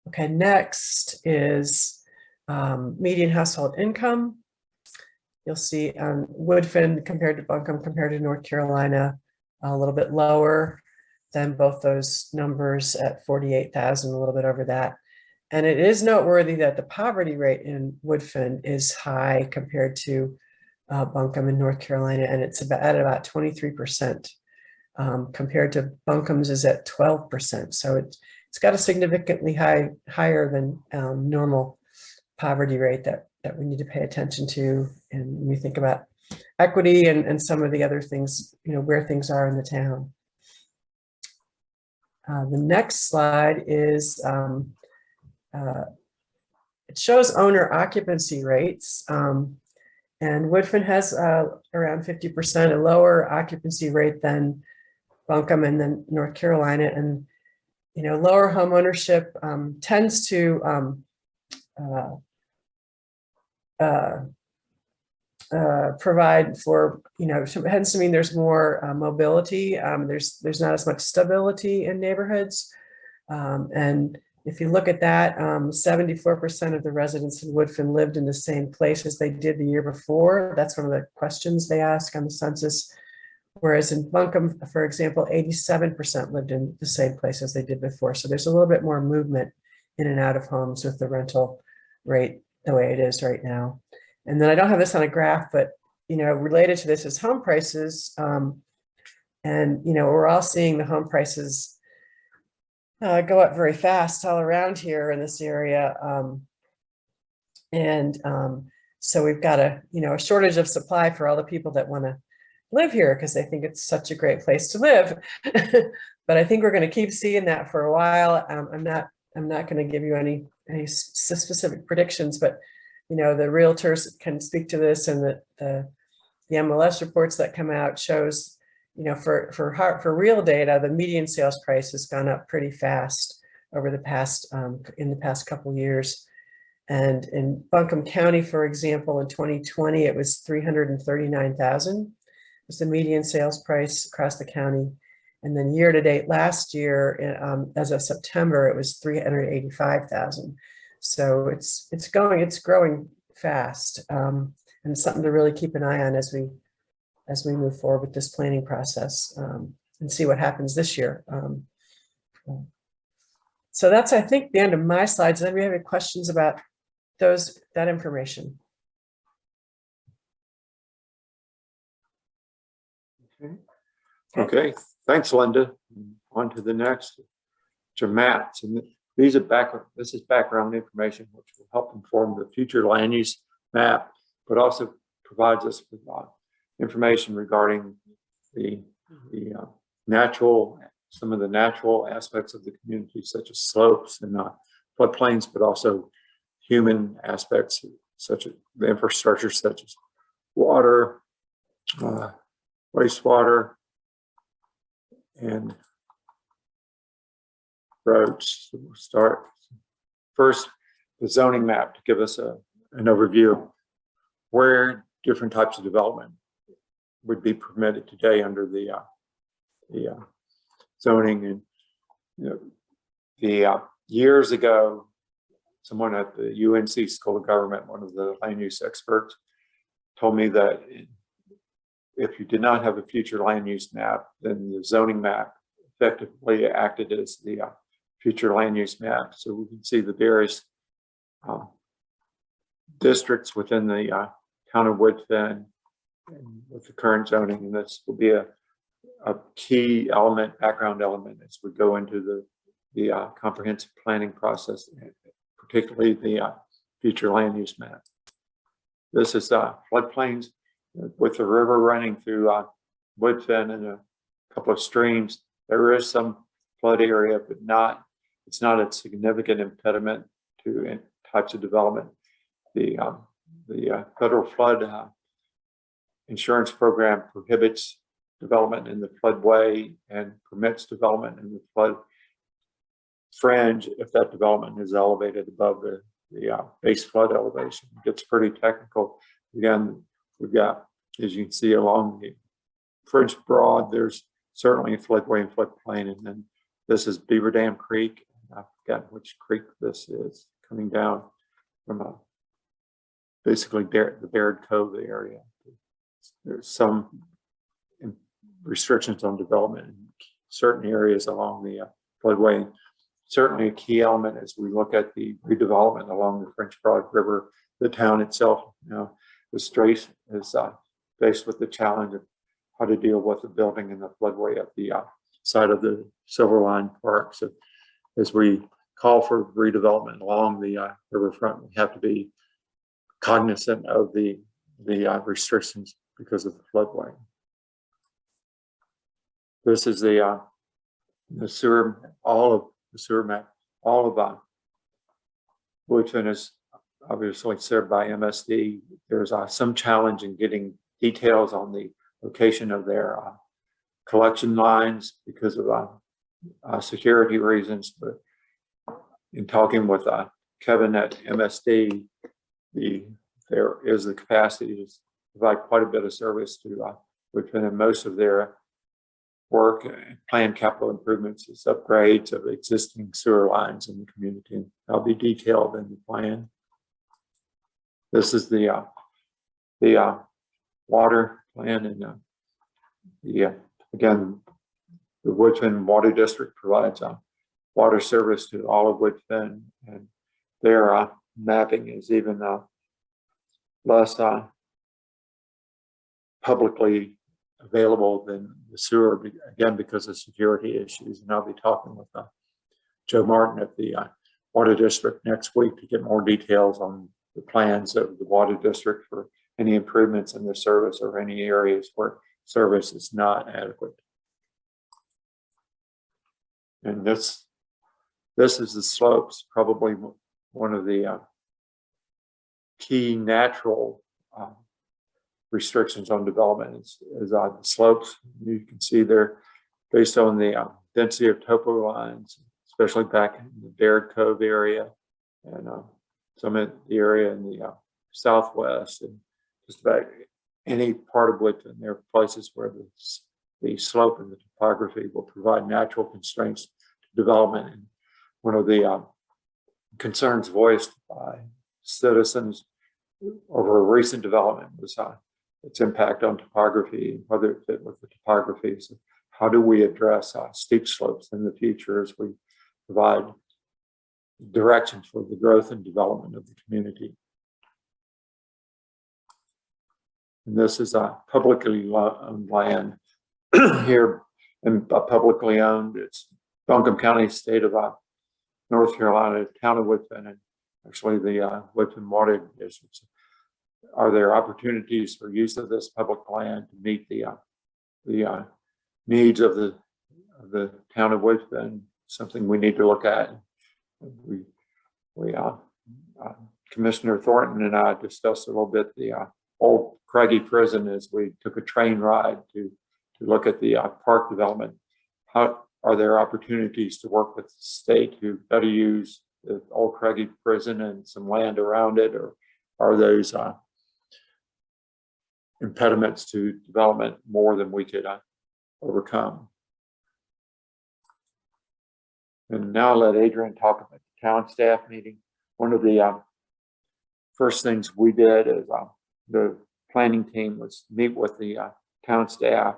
Okay, next is median household income. You'll see Woodfin compared to Buncombe, compared to North Carolina, a little bit lower than both those numbers at 48,000, a little bit over that. And it is noteworthy that the poverty rate in Woodfin is high compared to Buncombe in North Carolina, and it's at about 23%, compared to Buncombe's is at 12%. So it's got a significantly higher than normal poverty rate that we need to pay attention to. And when we think about equity and some of the other things, where things are in the town. The next slide is, it shows owner occupancy rates. And Woodfin has around 50%, a lower occupancy rate than Buncombe and then North Carolina. And, lower home ownership tends to provide for, hence to mean there's more mobility. There's not as much stability in neighborhoods. And if you look at that, 74% of the residents in Woodfin lived in the same place as they did the year before. That's one of the questions they ask on the census. Whereas in Buncombe, for example, 87% lived in the same place as they did before. So there's a little bit more movement in and out of homes with the rental rate the way it is right now. And then I don't have this on a graph, but, related to this is home prices. And, we're all seeing the home prices go up very fast all around here in this area. So we've got a shortage of supply for all the people that want to live here because they think it's such a great place to live. But I think we're going to keep seeing that for a while. I'm not going to give you any specific predictions, but the realtors can speak to this, and the MLS reports that come out shows, for real data, the median sales price has gone up pretty fast over the past in the past couple of years. And in Buncombe County, for example, in 2020, it was $339,000 was the median sales price across the county. And then year to date last year, as of September, it was $385,000. So it's growing fast, and it's something to really keep an eye on as we move forward with this planning process, and see what happens this year. So that's, I think, the end of my slides. Does anybody have any questions about that information? Okay, thanks, Linda. On to the next, to maps. And this is background information which will help inform the future land use map, but also provides us with information regarding some of the natural aspects of the community, such as slopes and floodplains, but also human aspects, such as the infrastructure, such as water, wastewater, and roads. So we'll start first the zoning map to give us an overview of where different types of development would be permitted today under the zoning. And years ago, someone at the UNC School of Government, one of the land use experts, told me that if you did not have a future land use map, then the zoning map effectively acted as the future land use map. So we can see the various districts within the town of Woodfin with the current zoning, and this will be a key element, background element, as we go into the comprehensive planning process, particularly the future land use map. This is floodplains with the river running through Woodfin and a couple of streams. There is some flood area, but it's not a significant impediment to types of development. The federal flood insurance program prohibits development in the floodway and permits development in the flood fringe if that development is elevated above the base flood elevation. It gets pretty technical. Again, we've got, as you can see along the French Broad, there's certainly a floodway and floodplain, and then this is Beaver Dam Creek. I forgot which creek this is, coming down from basically the Baird Cove area. There's some restrictions on development in certain areas along the floodway. Certainly a key element as we look at the redevelopment along the French Broad River. The town itself, is faced with the challenge of how to deal with the building in the floodway at the side of the Silverline Park. So as we call for redevelopment along the riverfront, we have to be cognizant of the restrictions because of the floodway. This is the sewer, all of the sewer map, all of Woodfin is obviously served by MSD. There's some challenge in getting details on the location of their collection lines because of security reasons. But in talking with Kevin at MSD, there is the capacity to provide quite a bit of service to Woodfin, and most of their work and planned capital improvements is upgrades of existing sewer lines in the community. That'll be detailed in the plan. This is the water plan, and again, the Woodfin Water District provides water service to all of Woodfin, and their mapping is even less publicly available than the sewer, again, because of security issues. And I'll be talking with Joe Martin at the Water District next week to get more details on the plans of the Water District for any improvements in their service or any areas where service is not adequate. And this is the slopes, probably one of the key natural restrictions on development is the slopes. You can see they're based on the density of topo lines, especially back in the Baird Cove area and some of the area in the southwest, and just about any part of Woodfin. There are places where the slope and the topography will provide natural constraints to development. And one of the concerns voiced by citizens over a recent development was its impact on topography and whether it fit with the topography. So how do we address steep slopes in the future as we provide direction for the growth and development of the community? And this is publicly owned land here, and publicly owned. It's Buncombe County, state of North Carolina, town of Woodfin, and actually the Woodfin Water District. Are there opportunities for use of this public land to meet the needs of the town of Woodfin? Something we need to look at. Commissioner Thornton and I discussed a little bit the old Craigie Prison as we took a train ride to look at the park development. How are there opportunities to work with the state to better use the old Craigie Prison and some land around it, or are those impediments to development more than we could overcome? And now I'll let Adrian talk about the town staff meeting. One of the first things we did as the planning team was meet with the town staff,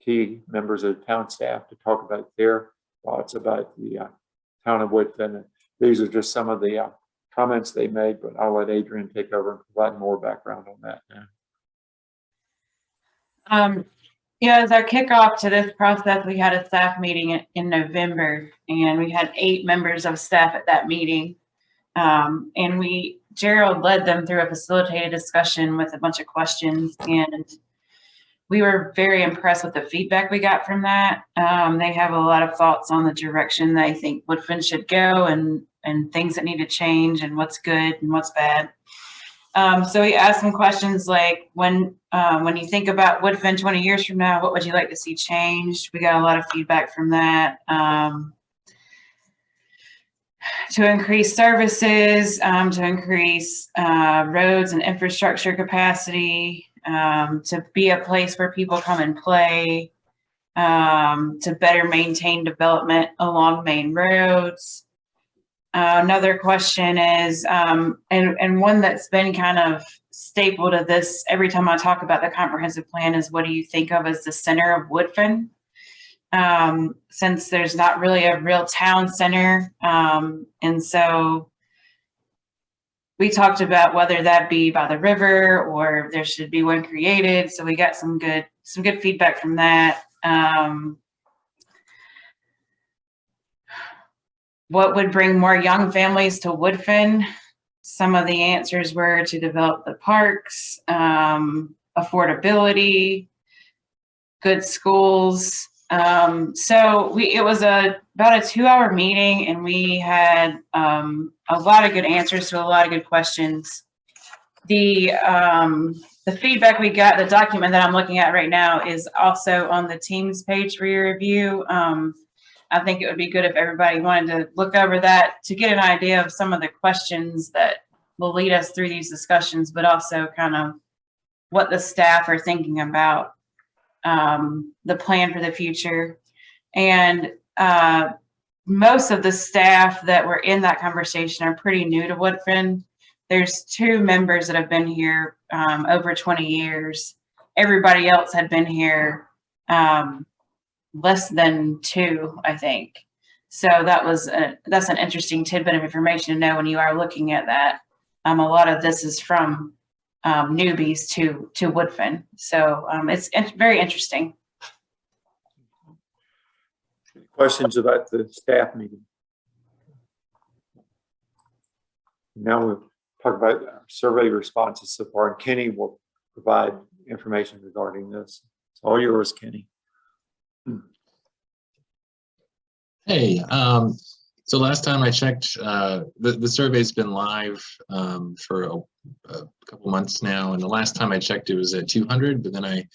key members of the town staff, to talk about their thoughts about the town of Woodfin. These are just some of the comments they made, but I'll let Adrian take over and provide more background on that now. As our kickoff to this process, we had a staff meeting in November, and we had 8 members of staff at that meeting. And Gerald led them through a facilitated discussion with a bunch of questions, and we were very impressed with the feedback we got from that. They have a lot of thoughts on the direction they think Woodfin should go, and things that need to change, and what's good and what's bad. So we asked some questions like, when you think about Woodfin 20 years from now, what would you like to see changed? We got a lot of feedback from that. To increase services, to increase roads and infrastructure capacity, to be a place where people come and play, to better maintain development along main roads. Another question is, and one that's been kind of staple to this every time I talk about the comprehensive plan is, what do you think of as the center of Woodfin? Since there's not really a real town center. And so we talked about whether that be by the river or there should be one created. So we got some good feedback from that. What would bring more young families to Woodfin? Some of the answers were to develop the parks, affordability, good schools. So it was about a 2-hour meeting, and we had a lot of good answers to a lot of good questions. The feedback we got, the document that I'm looking at right now, is also on the Teams page for your review. I think it would be good if everybody wanted to look over that to get an idea of some of the questions that will lead us through these discussions, but also kind of what the staff are thinking about the plan for the future. And most of the staff that were in that conversation are pretty new to Woodfin. There's 2 members that have been here over 20 years. Everybody else had been here less than 2, I think. So that's an interesting tidbit of information to know when you are looking at that. A lot of this is from newbies to Woodfin. So it's very interesting. Questions about the staff meeting? Now we'll talk about survey responses so far, and Kenny will provide information regarding this. It's all yours, Kenny. Hey, so last time I checked, the survey's been live for a couple months now, and the last time I checked it was at 200, but then I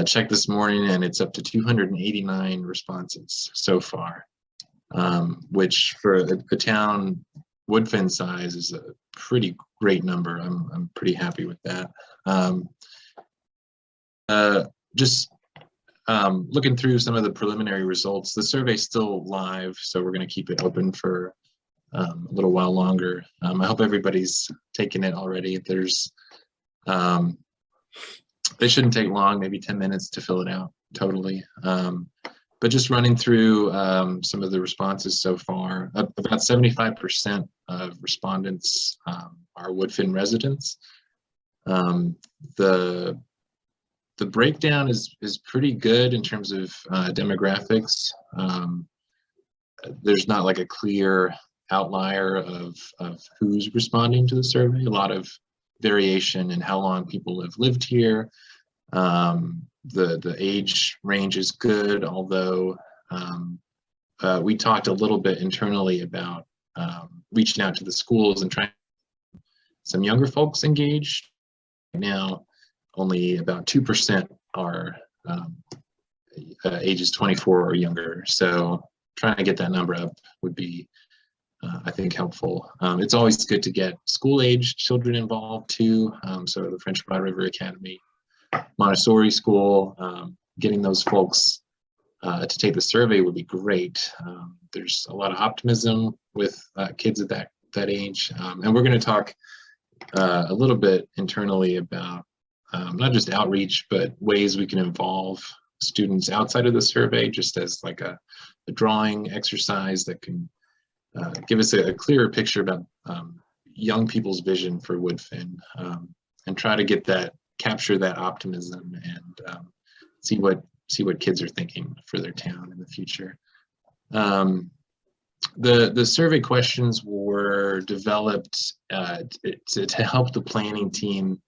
checked this morning and it's up to 289 responses so far, which for a town Woodfin size is a pretty great number. I'm pretty happy with that. Just looking through some of the preliminary results, the survey's still live, so we're going to keep it open for a little while longer. I hope everybody's taken it already. There's they shouldn't take long, maybe 10 minutes to fill it out totally. But just running through some of the responses so far, about 75% of respondents are Woodfin residents. The breakdown is pretty good in terms of demographics. There's not like a clear outlier of who's responding to the survey. A lot of variation in how long people have lived here. The age range is good, although we talked a little bit internally about reaching out to the schools and trying some younger folks engaged. Right now, only about 2% are ages 24 or younger. So trying to get that number up would be, I think, helpful. It's always good to get school-age children involved too. So the French Broad River Academy, Montessori school, getting those folks to take the survey would be great. There's a lot of optimism with kids at that age. And we're going to talk a little bit internally about not just outreach, but ways we can involve students outside of the survey, just as like a drawing exercise that can give us a clearer picture about young people's vision for Woodfin, and try to capture that optimism and see what kids are thinking for their town in the future. The survey questions were developed to help the planning team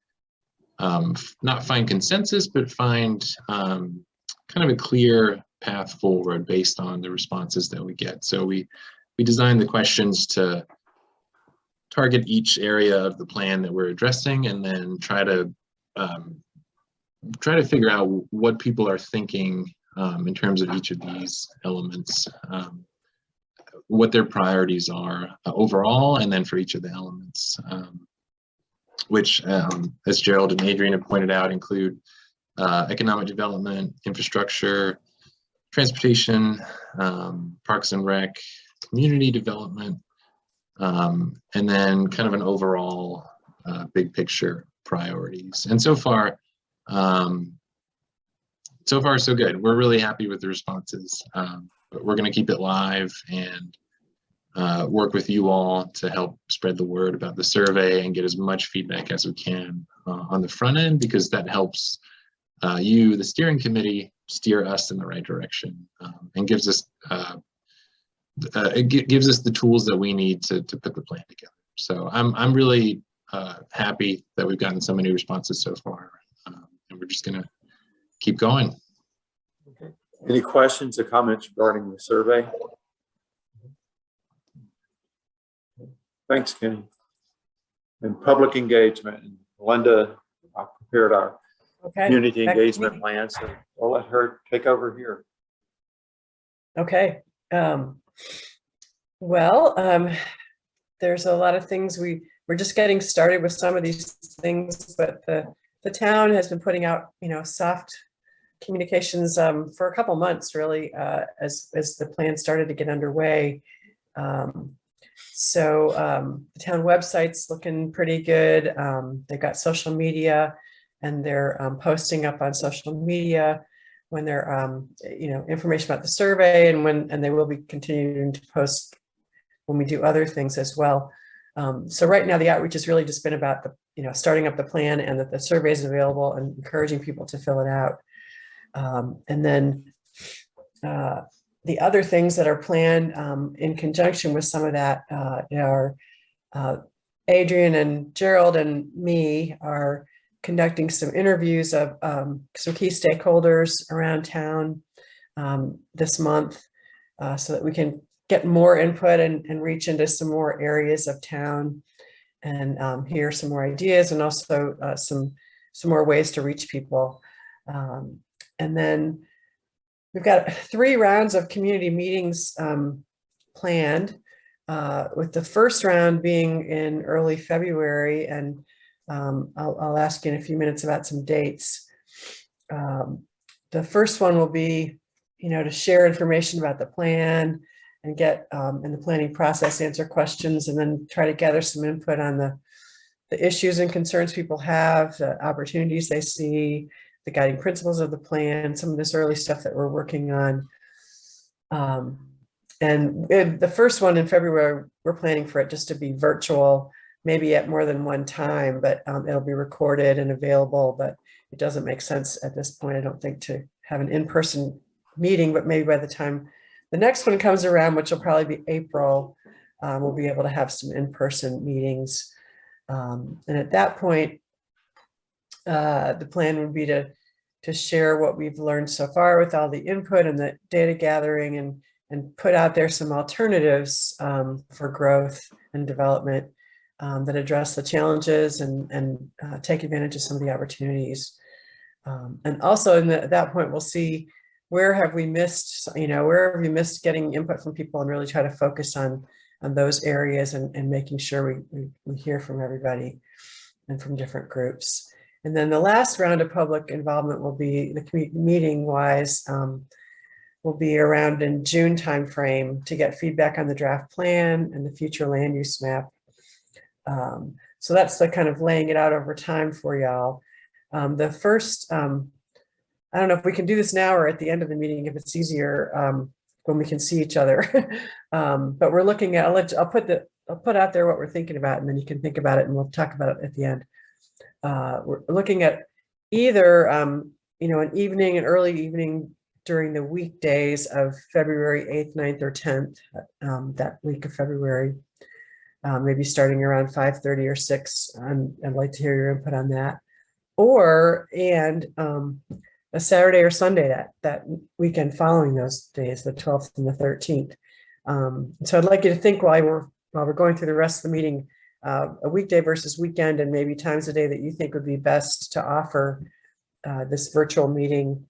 not find consensus, but find kind of a clear path forward based on the responses that we get. So we designed the questions to target each area of the plan that we're addressing, and then try to figure out what people are thinking in terms of each of these elements, what their priorities are overall, and then for each of the elements, which, as Gerald and Adrian have pointed out, include economic development, infrastructure, transportation, parks and rec, community development, and then kind of an overall big picture priorities. And so far so good. We're really happy with the responses, but we're going to keep it live and work with you all to help spread the word about the survey and get as much feedback as we can on the front end, because that helps you, the steering committee, steer us in the right direction, and gives us gives us the tools that we need to put the plan together. So I'm really happy that we've gotten so many responses so far, and we're just gonna keep going. Okay. Any questions or comments regarding the survey? Thanks, Kenny. And public engagement. And Glenda, I prepared our community engagement plan, so I'll let her take over here. Okay. There's a lot of things we're just getting started with some of these things, but the town has been putting out, soft communications for a couple months, really, as the plan started to get underway. So the town website's looking pretty good. They've got social media, and they're posting up on social media when they're, information about the survey, and they will be continuing to post when we do other things as well. So right now the outreach has really just been about starting up the plan, and that the survey is available, and encouraging people to fill it out. And then the other things that are planned in conjunction with some of that are Adrian and Gerald and me are conducting some interviews of some key stakeholders around town this month, so that we can get more input and reach into some more areas of town, and hear some more ideas, and also some more ways to reach people. And then we've got 3 rounds of community meetings planned, with the first round being in early February, and I'll ask you in a few minutes about some dates. The first one will be, to share information about the plan and get in the planning process, answer questions, and then try to gather some input on the issues and concerns people have, the opportunities they see, the guiding principles of the plan, some of this early stuff that we're working on. And the first one in February, we're planning for it just to be virtual, maybe at more than one time, but it'll be recorded and available. But it doesn't make sense at this point, I don't think, to have an in-person meeting, but maybe by the time the next one comes around, which will probably be April, we'll be able to have some in-person meetings. And at that point, the plan would be to share what we've learned so far with all the input and the data gathering, and put out there some alternatives for growth and development that address the challenges and take advantage of some of the opportunities. And also at that point, we'll see where have we missed, where have we missed getting input from people, and really try to focus on those areas, and making sure we hear from everybody and from different groups. And then the last round of public involvement will be the community meeting wise, will be around in June timeframe, to get feedback on the draft plan and the future land use map. So that's the kind of laying it out over time for y'all. The first, I don't know if we can do this now or at the end of the meeting, if it's easier when we can see each other. But we're looking at, I'll put out there what we're thinking about, and then you can think about it, and we'll talk about it at the end. We're looking at either, an evening, an early evening during the weekdays of February 8th, 9th, or 10th, that week of February, maybe starting around 5:30 or 6. I'd like to hear your input on that. Or, a Saturday or Sunday that weekend following those days, the 12th and the 13th. So I'd like you to think while we're going through the rest of the meeting, a weekday versus weekend, and maybe times a day that you think would be best to offer this virtual meeting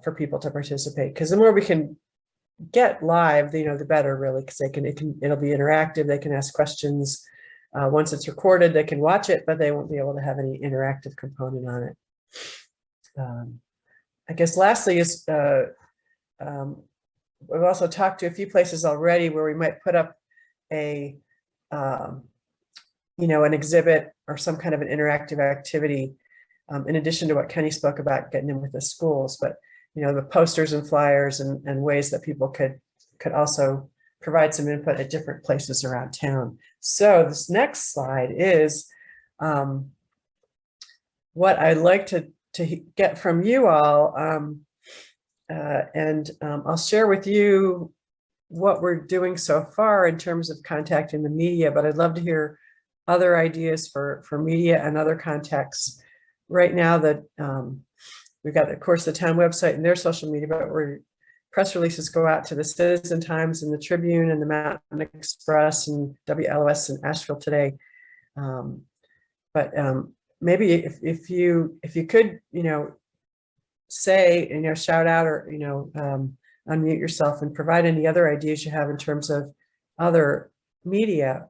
for people to participate. Because the more we can get live, the better, really, because it'll be interactive. They can ask questions. Once it's recorded, they can watch it, but they won't be able to have any interactive component on it. I guess lastly is we've also talked to a few places already where we might put up an exhibit or some kind of an interactive activity, in addition to what Kenny spoke about getting in with the schools, but the posters and flyers and ways that people could also provide some input at different places around town. So this next slide is what I'd like to get from you all. I'll share with you what we're doing so far in terms of contacting the media, but I'd love to hear other ideas for media and other contacts. Right now that we've got, of course, the town website and their social media, but press releases go out to the Citizen Times and the Tribune and the Mountain Express and WLOS and Asheville Today. Maybe if you could, say, shout out or, unmute yourself and provide any other ideas you have in terms of other media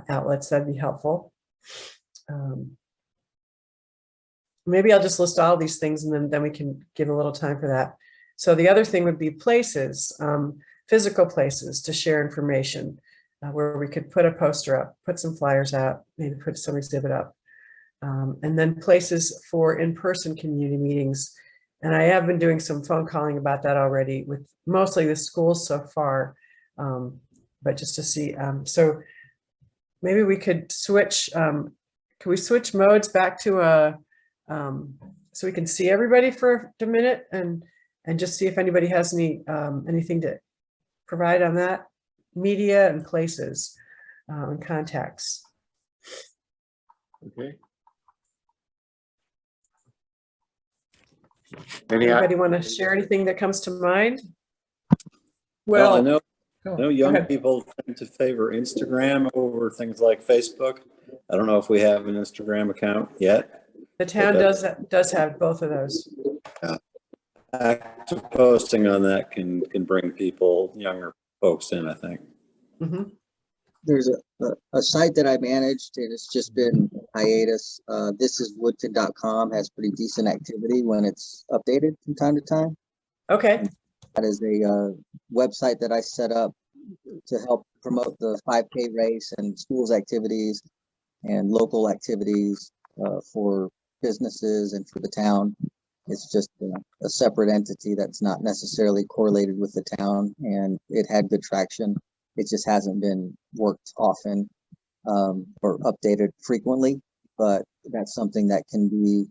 outlets, that'd be helpful. Maybe I'll just list all these things and then we can give a little time for that. So the other thing would be places, physical places to share information, where we could put a poster up, put some flyers out, maybe put some exhibit up. And then places for in-person community meetings. And I have been doing some phone calling about that already with mostly the schools so far, but just to see. So maybe we could switch, could we switch modes back to so we can see everybody for a minute and just see if anybody has anything to provide on that? Media and places and contacts. Okay. Anybody want to share anything that comes to mind? Well, I Oh, know young people tend to favor Instagram over things like Facebook. I don't know if we have an Instagram account yet. The town does have both of those. Active posting on that can bring people, younger folks in, I think. Mm-hmm. There's a site that I managed and it's just been hiatus. Thisiswoodfin.com has pretty decent activity when it's updated from time to time. Okay. That is a website that I set up to help promote the 5K race and schools activities and local activities for businesses and for the town. It's just a separate entity that's not necessarily correlated with the town, and it had good traction. It just hasn't been worked often or updated frequently, but that's something that can be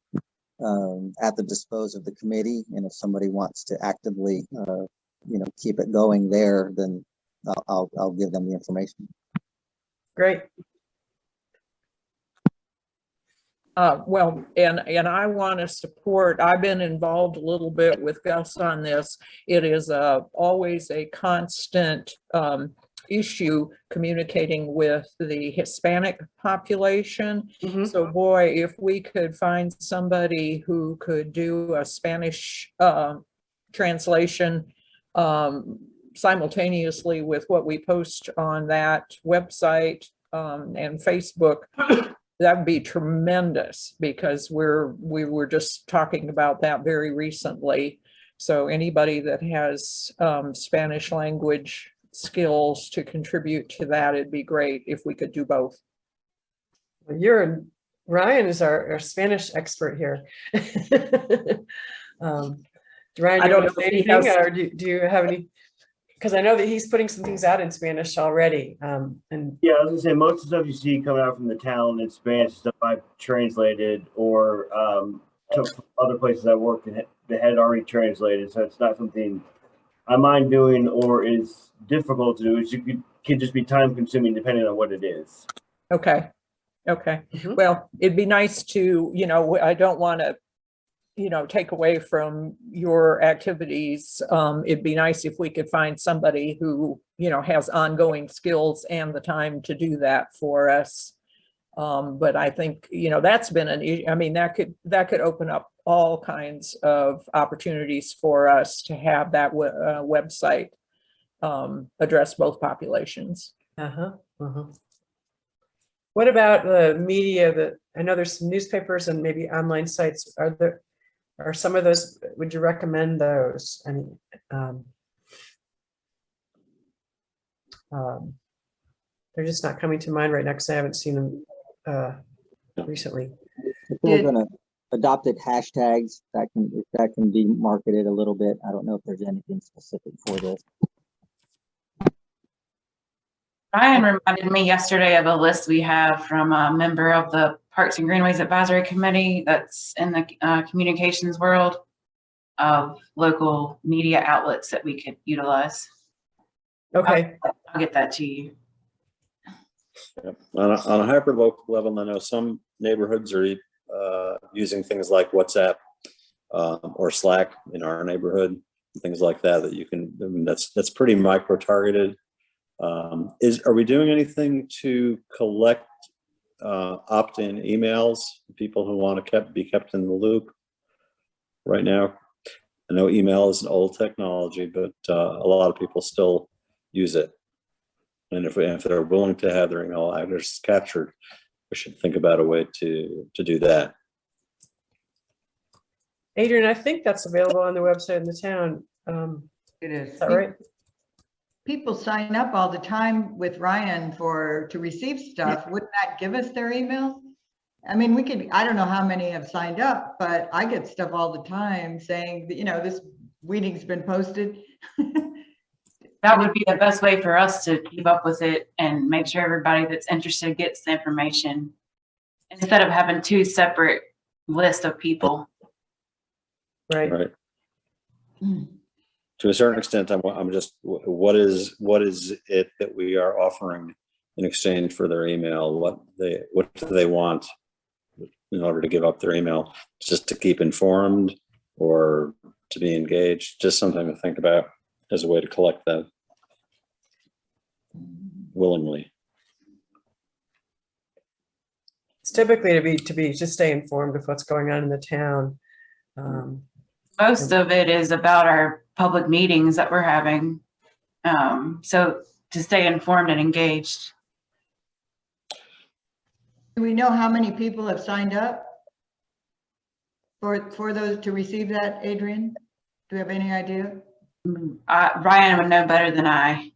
at the disposal of the committee. And if somebody wants to actively, keep it going there, then I'll give them the information. Great. Well, and I want to support, I've been involved a little bit with Gus on this. It is always a constant issue communicating with the Hispanic population. Mm-hmm. So boy, if we could find somebody who could do a Spanish translation simultaneously with what we post on that website and Facebook, that'd be tremendous, because we were just talking about that very recently. So anybody that has Spanish language skills to contribute to that, it'd be great if we could do both. Ryan is our Spanish expert here. Ryan, I don't know if he has, or do you have any? Because I know that he's putting some things out in Spanish already. And yeah, I was gonna say most of the stuff you see coming out from the town in Spanish, stuff I've translated or took from other places I worked in that had already translated. So it's not something I mind doing or is difficult to do. It can just be time consuming depending on what it is. Okay. Mm-hmm. Well, it'd be nice to, I don't want to, take away from your activities. It'd be nice if we could find somebody who, has ongoing skills and the time to do that for us. But I think, that's been an issue. I mean, that could open up all kinds of opportunities for us to have that website address both populations. What about the media that, I know there's some newspapers and maybe online sites. Are some of those, would you recommend those? I mean, they're just not coming to mind right now because I haven't seen them recently. If they're gonna adopted hashtags that can be marketed a little bit. I don't know if there's anything specific for this. Ryan reminded me yesterday of a list we have from a member of the Parks and Greenways Advisory Committee that's in the communications world of local media outlets that we could utilize. Okay. I'll get that to you. Yep. On a hyper local level, I know some neighborhoods are using things like WhatsApp or Slack in our neighborhood, things like that, that you can, I mean, that's pretty micro targeted. Are we doing anything to collect opt-in emails, people who want to be kept in the loop right now? I know email is an old technology, but a lot of people still use it. And if they're willing to have their email address captured, we should think about a way to do that. Adrian, I think that's available on the website in the town. It is. Is that right? People sign up all the time with Ryan to receive stuff. Wouldn't that give us their emails? I mean, I don't know how many have signed up, but I get stuff all the time saying that, this meeting's been posted. That would be the best way for us to keep up with it and make sure everybody that's interested gets the information instead of having two separate lists of people. Right. Right. To a certain extent, I'm just, what is it that we are offering in exchange for their email? What do they want in order to give up their email? Just to keep informed or to be engaged? Just something to think about as a way to collect that willingly. It's typically to be just stay informed of what's going on in the town. Most of it is about our public meetings that we're having. So to stay informed and engaged. Do we know how many people have signed up for those to receive that, Adrian? Do we have any idea? Ryan would know better than I.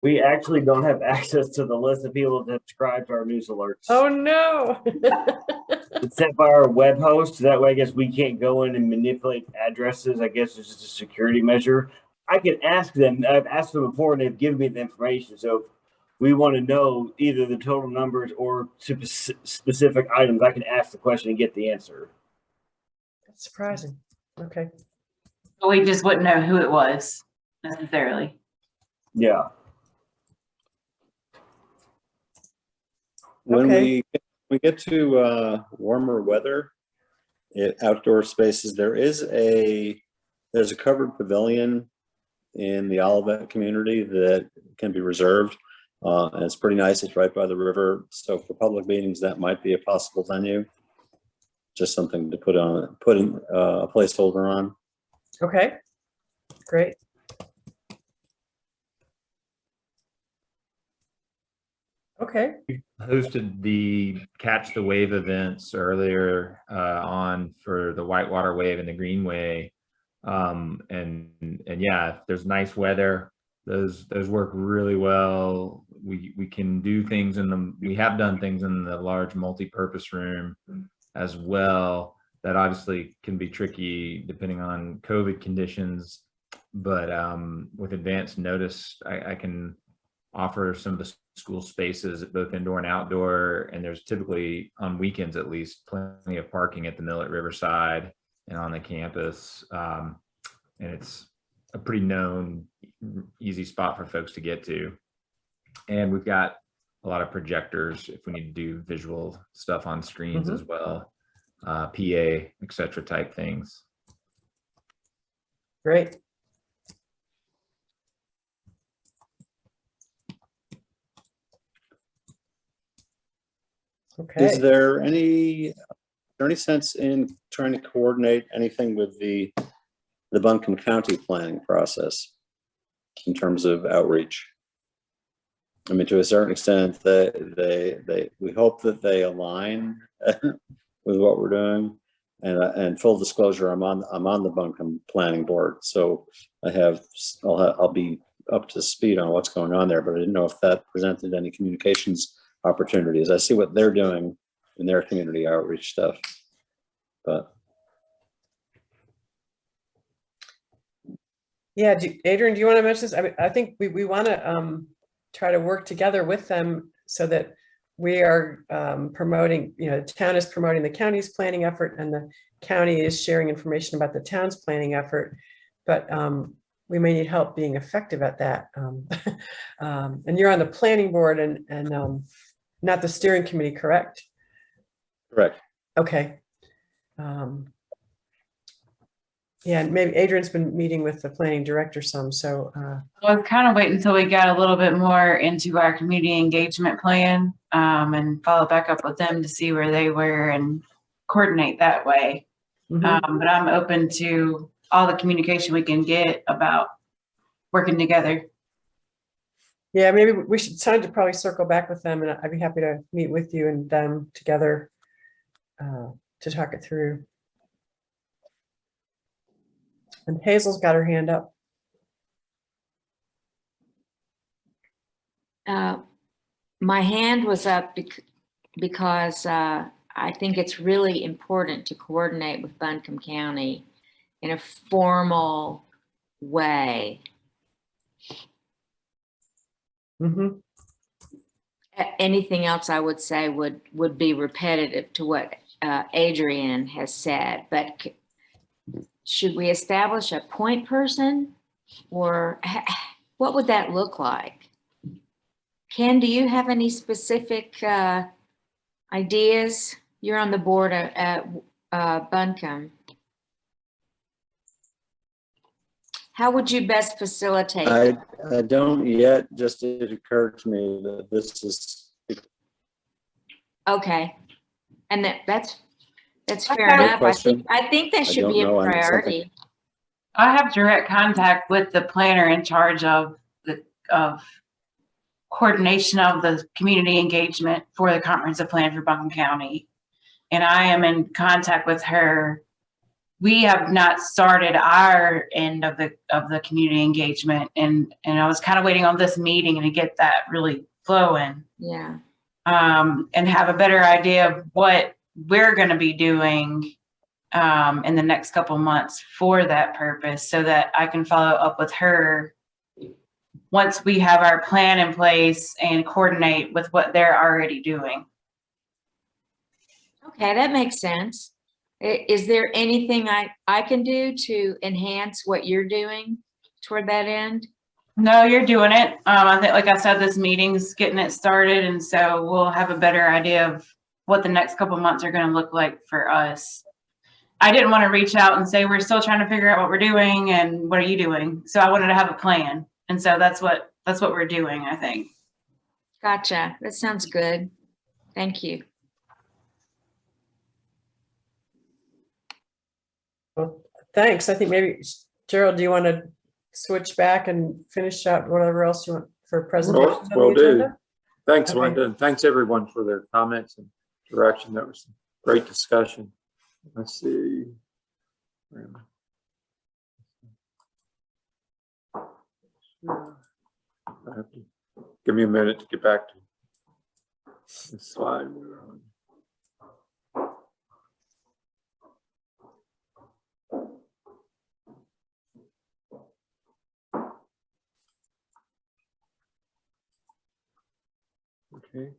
We actually don't have access to the list of people that subscribe to our news alerts. Oh no. It's set by our web host. That way, I guess we can't go in and manipulate addresses. I guess it's just a security measure. I can ask them. I've asked them before and they've given me the information. So if we want to know either the total numbers or specific items, I can ask the question and get the answer. That's surprising. Okay. But we just wouldn't know who it was necessarily. Yeah. When Okay. we get to warmer weather, outdoor spaces, there's a covered pavilion in the Olivet community that can be reserved. And it's pretty nice. It's right by the river. So for public meetings, that might be a possible venue. Just something to put in a placeholder on. Okay. Great. Okay. We hosted the Catch the Wave events earlier on for the Whitewater Wave and the Greenway. And yeah, if there's nice weather, those work really well. We can do things we have done things in the large multi-purpose room as well. That obviously can be tricky depending on COVID conditions, but with advanced notice, I can offer some of the school spaces, both indoor and outdoor, and there's typically, on weekends at least, plenty of parking at the mill at Riverside and on the campus, and it's a pretty known, easy spot for folks to get to. And we've got a lot of projectors if we need to do visual stuff on screens as well. PA, et cetera type things. Great. Okay. Is there any sense in trying to coordinate anything with the Buncombe County planning process in terms of outreach? I mean, to a certain extent, we hope that they align with what we're doing. And full disclosure, I'm on the Buncombe Planning Board, so I'll be up to speed on what's going on there. But I didn't know if that presented any communications opportunities. I see what they're doing in their community outreach stuff, but yeah, Adrian, do you want to mention this? I mean, I think we want to try to work together with them so that we are promoting, the town is promoting the county's planning effort and the county is sharing information about the town's planning effort. But we may need help being effective at that. And you're on the planning board and not the steering committee, correct? correct. Okay. Yeah, and maybe Adrian's been meeting with the planning director some, so. I was kind of waiting until we got a little bit more into our community engagement plan and follow back up with them to see where they were and coordinate that way. But I'm open to all the communication we can get about working together. Yeah, maybe we should try to probably circle back with them, and I'd be happy to meet with you and them together to talk it through. And Hazel's got her hand up. My hand was up because I think it's really important to coordinate with Buncombe County in a formal way. Anything else I would say would be repetitive to what Adrian has said, but should we establish a point person, or what would that look like? Ken, do you have any specific ideas? You're on the board at Buncombe. How would you best facilitate? I don't yet, just it occurred to me that this is. Okay, and that's fair enough. I think that should be a priority. I have direct contact with the planner in charge of the coordination of the community engagement for the comprehensive plan for Buncombe County, and I am in contact with her. We have not started our end of the community engagement, and I was kind of waiting on this meeting to get that really flowing. Yeah. And have a better idea of what we're going to be doing in the next couple months for that purpose, so that I can follow up with her once we have our plan in place and coordinate with what they're already doing. Okay, that makes sense. Is there anything I can do to enhance what you're doing toward that end? No, you're doing it. I think, like I said, this meeting's getting it started, and so we'll have a better idea of what the next couple months are going to look like for us. I didn't want to reach out and say we're still trying to figure out what we're doing and what are you doing. So I wanted to have a plan, and so that's what we're doing, I think. Gotcha. That sounds good. Thank you. Well, thanks. I think maybe Gerald, do you want to switch back and finish out whatever else you want for presentations? Will do. Thanks, Okay. Linda, and thanks everyone for their comments and direction. That was a great discussion. Let's see. I have to give me a minute to get back to the slide we're on. Okay.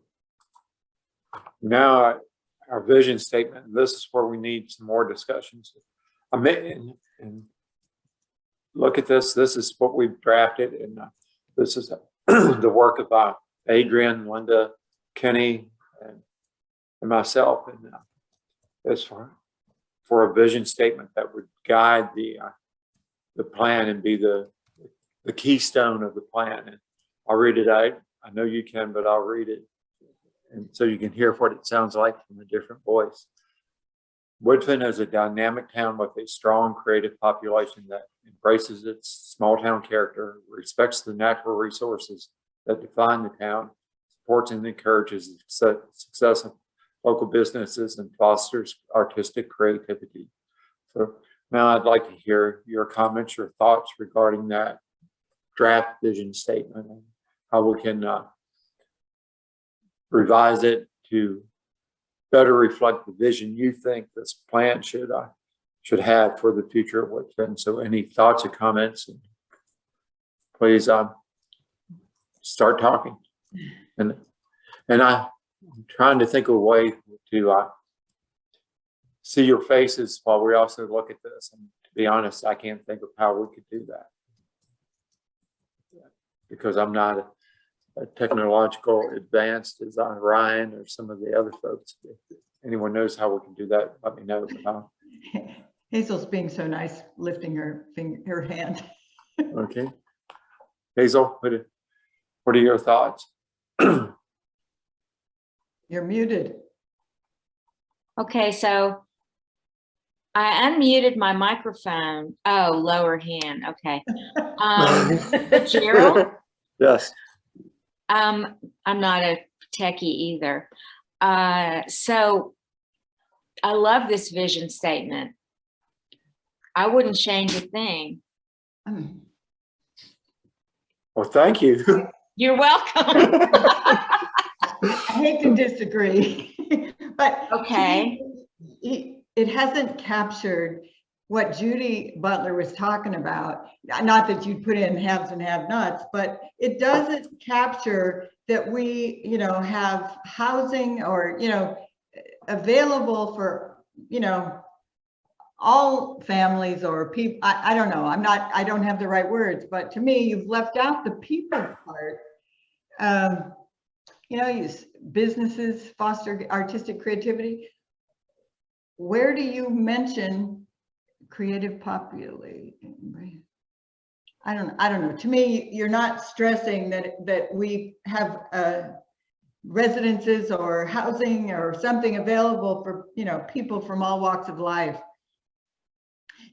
Now our vision statement. This is where we need some more discussions. And look at this. This is what we've drafted, and this is the work of Adrian, Linda, Kenny, and myself. And as for a vision statement that would guide the plan and be the keystone of the plan. And I'll read it out. I know you can, but I'll read it. And so you can hear what it sounds like from a different voice. Woodfin is a dynamic town with a strong creative population that embraces its small town character, respects the natural resources that define the town, supports and encourages the success of local businesses, and fosters artistic creativity. So now I'd like to hear your comments, your thoughts regarding that draft vision statement and how we can revise it to better reflect the vision you think this plan should have for the future of Woodfin. So any thoughts or comments, please start talking. And I'm trying to think of a way to see your faces while we also look at this. And to be honest, I can't think of how we could do that because I'm not a technological advanced as Ryan or some of the other folks. If anyone knows how we can do that, let me know. Hazel's being so nice, lifting her hand. Okay. Hazel, what are your thoughts? You're muted. Okay, so I unmuted my microphone. Oh, lower hand. Okay. Gerald? Yes. I'm not a techie either. So I love this vision statement. I wouldn't change a thing. Well, thank you. You're welcome. I hate to disagree, but okay, it hasn't captured what Judy Butler was talking about. Not that you'd put in haves and have-nots, but it doesn't capture that we, have housing or, available for, all families or people. I don't know. I don't have the right words, but to me, you've left out the people part. Use businesses foster artistic creativity. Where do you mention creative population? I don't know. To me, you're not stressing that we have residences or housing or something available for people from all walks of life.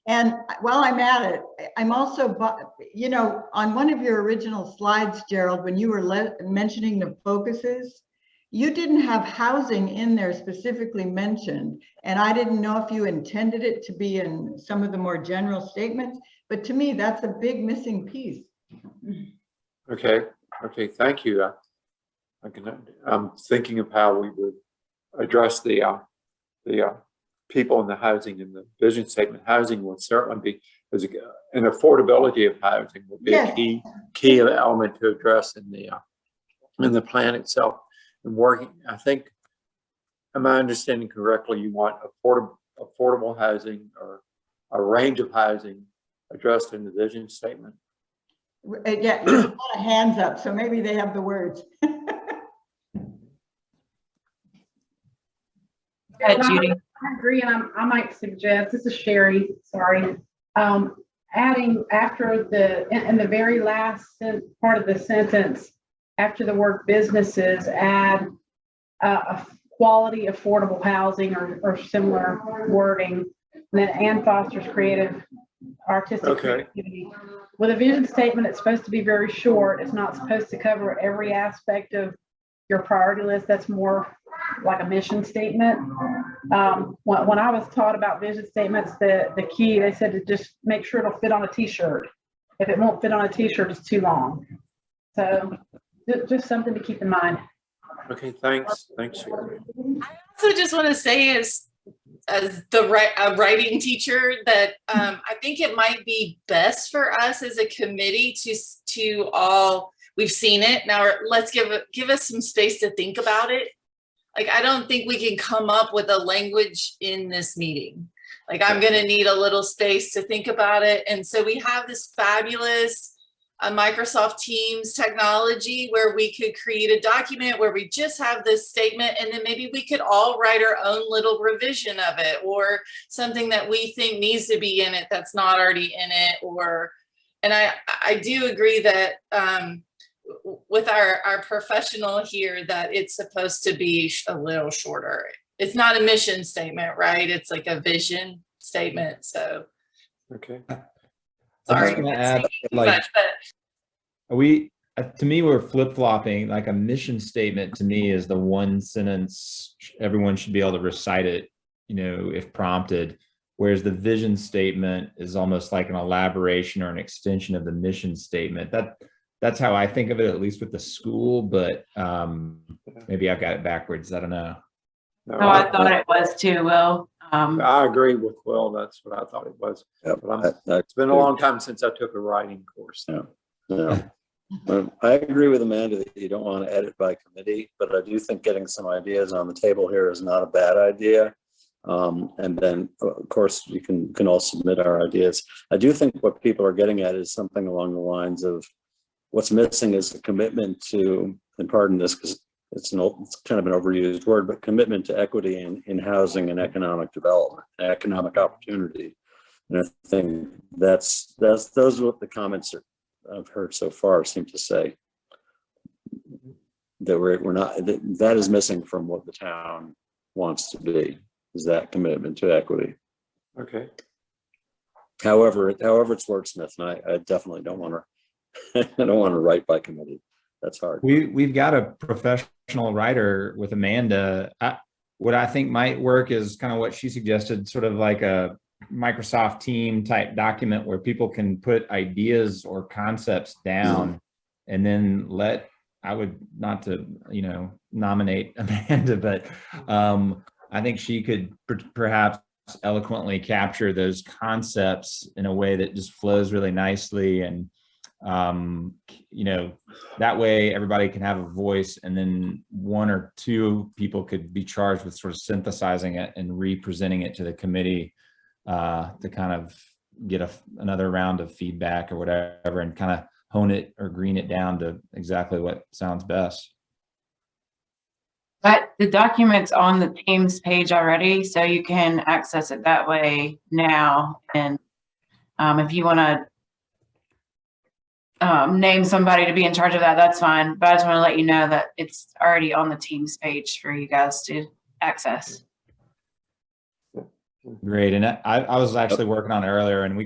And while I'm at it, I'm also, on one of your original slides, Gerald, when you were mentioning the focuses, you didn't have housing in there specifically mentioned. And I didn't know if you intended it to be in some of the more general statements, but to me, that's a big missing piece. Okay, thank you. I'm thinking of how we would address the people in the housing in the vision statement. Housing will certainly be, an affordability of housing will be Yes. a key element to address in the plan itself. And working, I think, am I understanding correctly, you want affordable housing or a range of housing addressed in the vision statement? Yeah, there's a lot of hands up, so maybe they have the words. Judy. I agree, and I might suggest, this is Sherry, sorry, adding after in the very last part of the sentence, after the word businesses, add a quality affordable housing or similar wording, and fosters creative artistic creativity. With a vision statement, it's supposed to be very short. It's not supposed to cover every aspect of your priority list. That's more like a mission statement. When I was taught about vision statements, the key, they said to just make sure it'll fit on a t-shirt. If it won't fit on a t-shirt, it's too long. So just something to keep in mind. Okay, thanks, Sherry. I also just want to say as a writing teacher that I think it might be best for us as a committee to all, we've seen it, now let's give us some space to think about it. Like, I don't think we can come up with a language in this meeting. Like, I'm going to need a little space to think about it. And so we have this fabulous a Microsoft Teams technology where we could create a document where we just have this statement, and then maybe we could all write our own little revision of it, or something that we think needs to be in it that's not already in it. And I do agree that with our professional here, that it's supposed to be a little shorter. It's not a mission statement, right? It's like a vision statement. So, Okay. sorry. I just want to add, like, to me, we're flip-flopping. Like, a mission statement to me is the one sentence everyone should be able to recite it, you know, if prompted. Whereas the vision statement is almost like an elaboration or an extension of the mission statement. That's how I think of it, at least with the school, but maybe I've got it backwards. I don't know. No, Oh, I thought it was too, Will. I agree with Will. That's what I thought it was. Yep, But it's been a long time since I took a writing course. Yeah. I agree with Amanda that you don't want to edit by committee, but I do think getting some ideas on the table here is not a bad idea. And then, of course, you can all submit our ideas. I do think what people are getting at is something along the lines of what's missing is a commitment to, and pardon this because it's kind of an overused word, but commitment to equity in housing and economic development, economic opportunity. And I think those are what the comments I've heard so far seem to say, that we're not, that is missing from what the town wants to be, is that commitment to equity. Okay. However it's wordsmith, and I definitely don't want to, I don't want to write by committee. That's hard. We've got a professional writer with Amanda. What I think might work is kind of what she suggested, sort of like a Microsoft team type document where people can put ideas or concepts down, and then I would, not to, you know, nominate Amanda, but I think she could perhaps eloquently capture those concepts in a way that just flows really nicely. And you know, that way everybody can have a voice, and then one or two people could be charged with sort of synthesizing it and re-presenting it to the committee to kind of get another round of feedback or whatever, and kind of hone it or green it down to exactly what sounds best. But the document's on the Teams page already, so you can access it that way now. And if you want to name somebody to be in charge of that, that's fine. But I just want to let you know that it's already on the Teams page for you guys to access. Great. And I was actually working on it earlier, and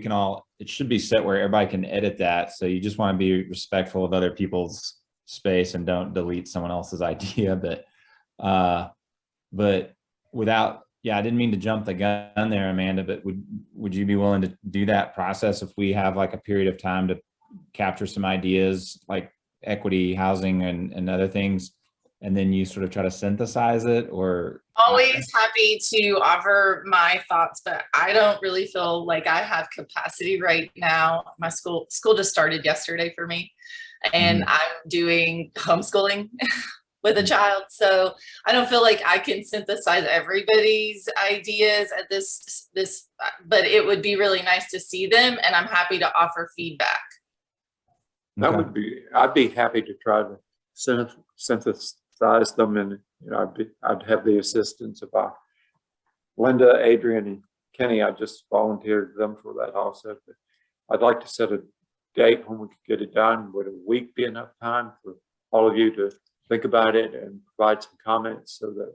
it should be set where everybody can edit that. So you just want to be respectful of other people's space and don't delete someone else's idea. But without, I didn't mean to jump the gun there, Amanda, but would you be willing to do that process if we have like a period of time to capture some ideas like equity, housing, and other things, and then you sort of try to synthesize it? Or always happy to offer my thoughts, but I don't really feel like I have capacity right now. My school just started yesterday for me, and I'm doing homeschooling with a child, so I don't feel like I can synthesize everybody's ideas at this, but it would be really nice to see them, and I'm happy to offer feedback. I'd be happy to try to synthesize them, and you know, I'd have the assistance of Glenda, Adrian, and Kenny. I just volunteered them for that also. But I'd like to set a date when we could get it done. Would a week be enough time for all of you to think about it and provide some comments so that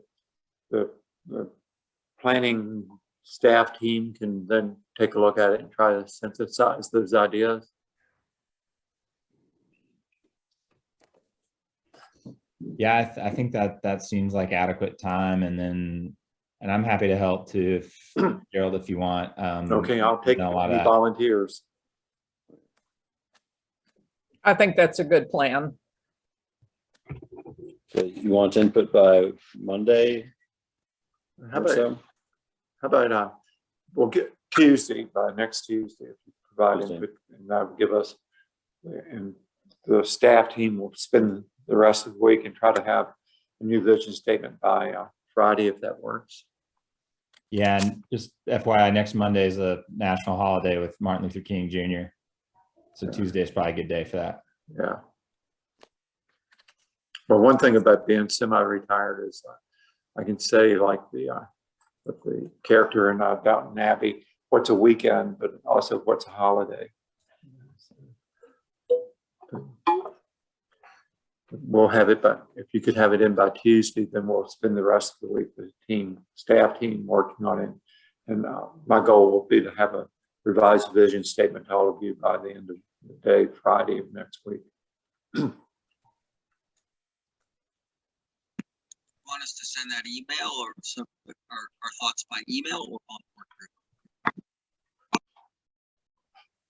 the planning staff team can then take a look at it and try to synthesize those ideas? Yeah, I think that seems like adequate time, and I'm happy to help too, Gerald, if you want. Okay, I'll take any volunteers. I think that's a good plan. So you want input by Monday? How about we'll get Tuesday, by next Tuesday, if you provide input, and that would give us, and the staff team will spend the rest of the week and try to have a new vision statement by Friday, if that works. Yeah, and just FYI, next Monday is a national holiday with Martin Luther King Jr. So Tuesday is probably a good day for that. Yeah. Well, one thing about being semi-retired is I can say like with the character in Downton Abbey, what's a weekend, but also what's a holiday. We'll have it, but if you could have it in by Tuesday, then we'll spend the rest of the week, the staff team working on it. And my goal will be to have a revised vision statement to all of you by the end of the day, Friday of next week. Want us to send that email or some our thoughts by email or on work group?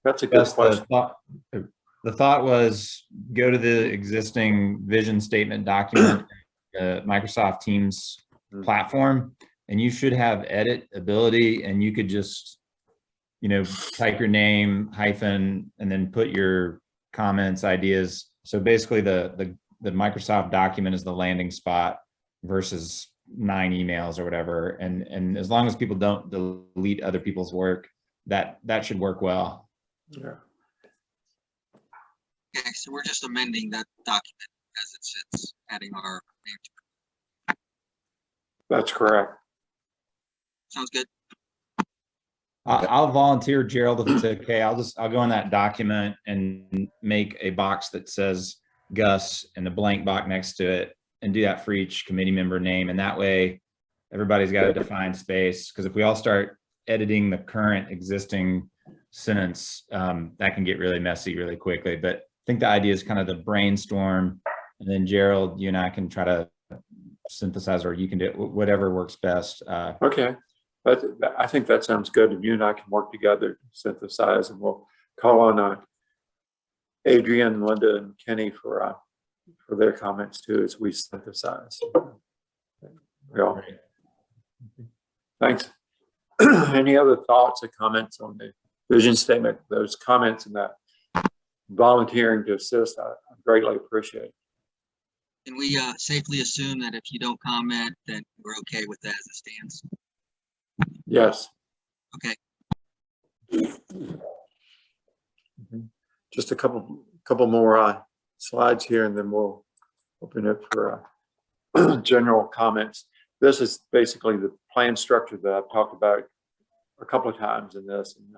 That's a good That's question. the thought was go to the existing vision statement document, Microsoft Teams platform, and you should have edit ability, and you could just, you know, type your name, hyphen, and then put your comments, ideas. So basically the Microsoft document is the landing spot versus 9 emails or whatever. And as long as people don't delete other people's work, that should work well. Yeah. Okay, so we're just amending that document as it sits, adding our name to it. That's correct. Sounds good. I'll volunteer, Gerald, if it's okay. I'll go in that document and make a box that says Gus and a blank box next to it, and do that for each committee member name. And that way everybody's got a defined space, because if we all start editing the current existing sentence, that can get really messy really quickly. But I think the idea is kind of the brainstorm, and then Gerald, you and I can try to synthesize, or you can do whatever works best. Okay. But I think that sounds good. And you and I can work together to synthesize, and we'll call on Adrian, Linda, and Kenny for their comments too as we synthesize. Yeah. Thanks. Any other thoughts or comments on the vision statement? Those comments and that volunteering to assist, I greatly appreciate. Can we safely assume that if you don't comment, then we're okay with that as it stands? Yes. Okay. Just a couple more slides here, and then we'll open it for general comments. This is basically the plan structure that I've talked about a couple of times in this. And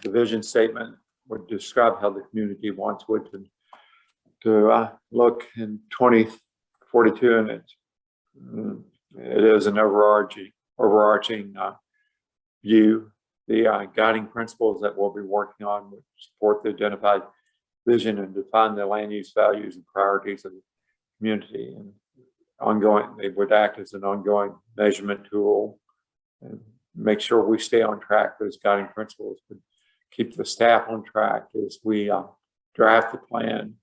the vision statement would describe how the community wants Woodfin to look in 2042, and it is an overarching view. The guiding principles that we'll be working on would support the identified vision and define the land use values and priorities of the community. And they would act as an ongoing measurement tool and make sure we stay on track. Those guiding principles would keep the staff on track as we draft the plan,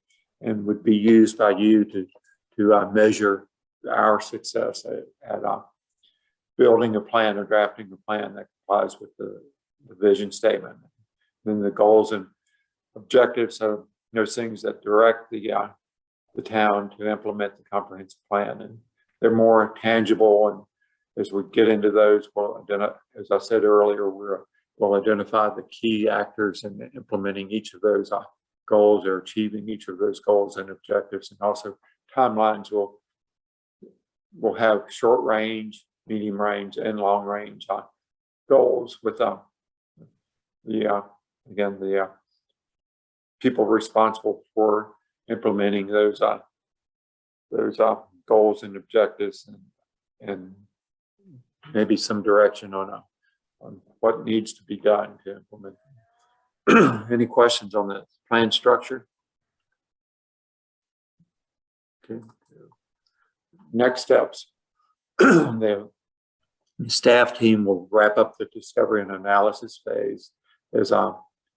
and would be used by you to measure our success at building a plan or drafting a plan that complies with the vision statement. Then the goals and objectives are those things that direct the town to implement the comprehensive plan, and they're more tangible. And as we get into those, as I said earlier, we'll identify the key actors in implementing each of those goals or achieving each of those goals and objectives, and also timelines. We'll have short range, medium range, and long range goals with the people responsible for implementing those goals and objectives, and maybe some direction on what needs to be done to implement them. Any questions on the plan structure? Okay. Next steps. The staff team will wrap up the discovery and analysis phase. As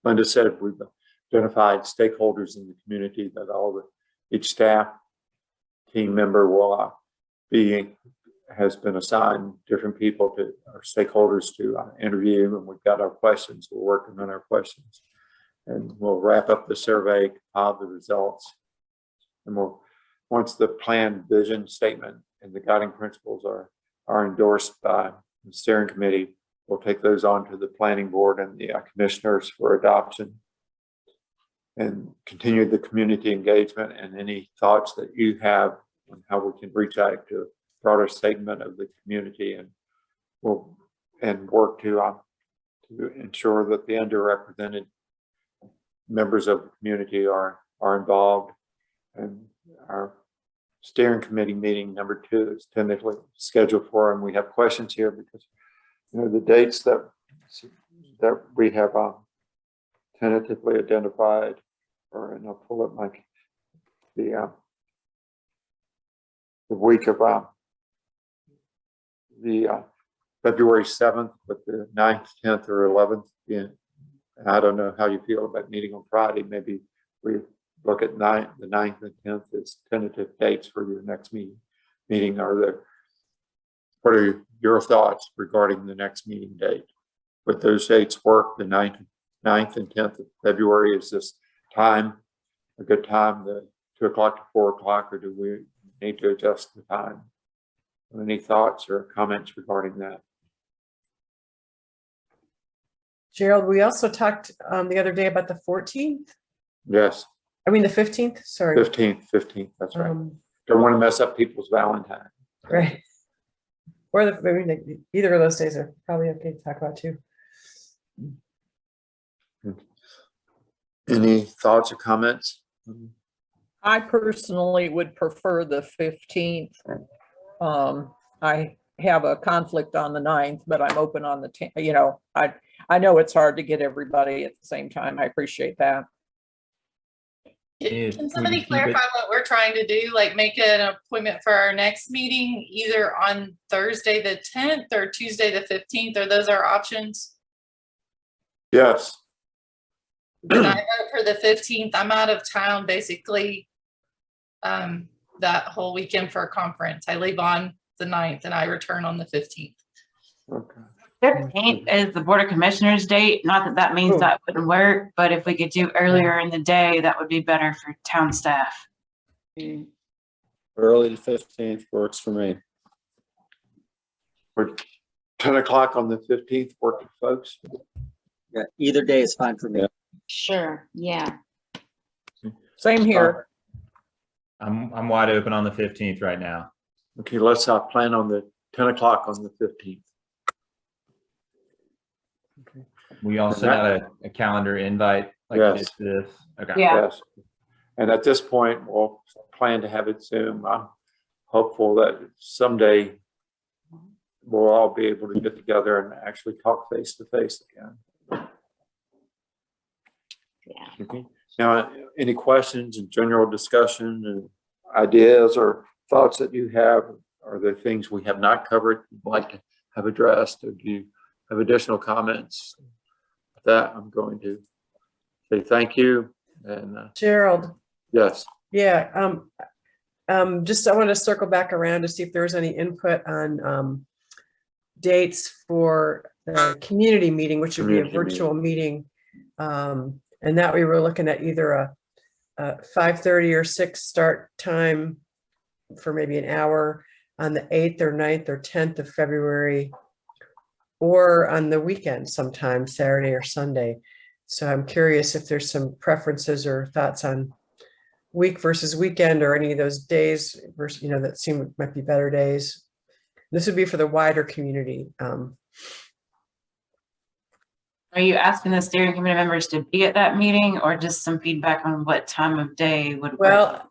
Linda said, we've identified stakeholders in the community that each staff team member will has been assigned different people to our stakeholders to interview, and we've got our questions. We're working on our questions, and we'll wrap up the survey, compile the results, and once the plan vision statement and the guiding principles are endorsed by the steering committee, we'll take those on to the planning board and the commissioners for adoption. and continue the community engagement, and any thoughts that you have on how we can reach out to a broader segment of the community, and work to ensure that the underrepresented members of the community are involved. And our steering committee meeting number 2 is tentatively scheduled for, and we have questions here because the dates that we have tentatively identified, and I'll pull up the week of the February 7th, with the 9th, 10th, or 11th. Yeah. I don't know how you feel about meeting on Friday. Maybe we look at the 9th and 10th as tentative dates for your next meeting. What are your thoughts regarding the next meeting date? Would those dates work? The 9th and 10th of February, is this time a good time, the 2 o'clock to 4 o'clock, or do we need to adjust the time? Any thoughts or comments regarding that? Gerald, we also talked the other day about the 14th. Yes. I mean, the 15th, sorry. 15th, that's right. Don't want to mess up people's Valentine. Right. Or either of those days are probably okay to talk about too. Any thoughts or comments? I personally would prefer the 15th. I have a conflict on the 9th, but I'm open on the 10th. I know it's hard to get everybody at the same time. I appreciate that. Can somebody clarify what we're trying to do? Like make an appointment for our next meeting, either on Thursday the 10th or Tuesday the 15th? Are those our options? Yes. Can I vote for the 15th? I'm out of town basically that whole weekend for a conference. I leave on the 9th and I return on the 15th. Okay. 15th is the Board of Commissioners date. Not that means that wouldn't work, but if we could do earlier in the day, that would be better for town staff. Early the 15th works for me. For 10 o'clock on the 15th, working folks? Yeah, either day is fine for me. Sure, yeah. Same here. I'm wide open on the 15th right now. Okay, let's plan on the 10 o'clock on the 15th. Okay. We all sent out a calendar invite like yes. this. Okay. Yeah. Yes. And at this point, we'll plan to have it Zoom. I'm hopeful that someday we'll all be able to get together and actually talk face to face again. Yeah. Okay. Now, any questions and general discussion and ideas or thoughts that you have? Are there things we have not covered you'd like to have addressed, or do you have additional comments? With that, I'm going to say thank you. And Gerald. yes. Yeah. Just I want to circle back around to see if there was any input on dates for the community meeting, which would be a virtual meeting. And that we were looking at either a 5:30 or 6 start time for maybe an hour on the 8th or 9th or 10th of February, or on the weekend sometime, Saturday or Sunday. So I'm curious if there's some preferences or thoughts on week versus weekend, or any of those days versus, that seem might be better days. This would be for the wider community. Are you asking the steering committee members to be at that meeting, or just some feedback on what time of day would work? Well,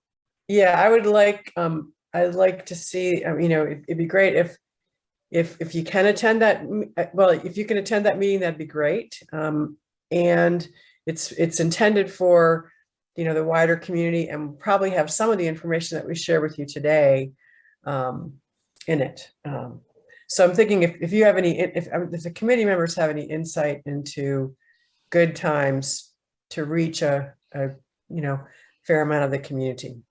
yeah, I would like, I'd like to see, it'd be great if you can attend that. Well, if you can attend that meeting, that'd be great. And it's intended for, the wider community, and probably have some of the information that we share with you today in it. So I'm thinking if you have any, if the committee members have any insight into good times to reach a fair amount of the community.